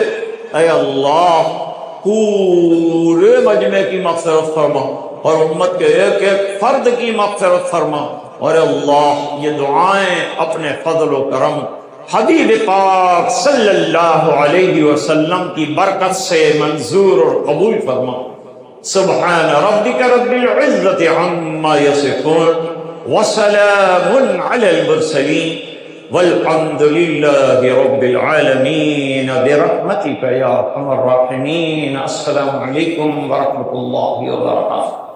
اے اللہ پورے مجمع کی مغفرت فرما اور امت کے ایک ایک فرد کی مغفرت فرما، اور اللہ یہ دعائیں اپنے فضل و کرم حبیب پاک صلی اللہ علیہ وسلم کی برکت سے منظور اور قبول فرما۔ سبحان ربک رب العزت عما یصفون وسلام علی المرسلین والحمد للہ رب العالمین برحمتک یا ارحم الراحمین۔ السلام علیکم ورحمۃ اللہ وبرکاتہ۔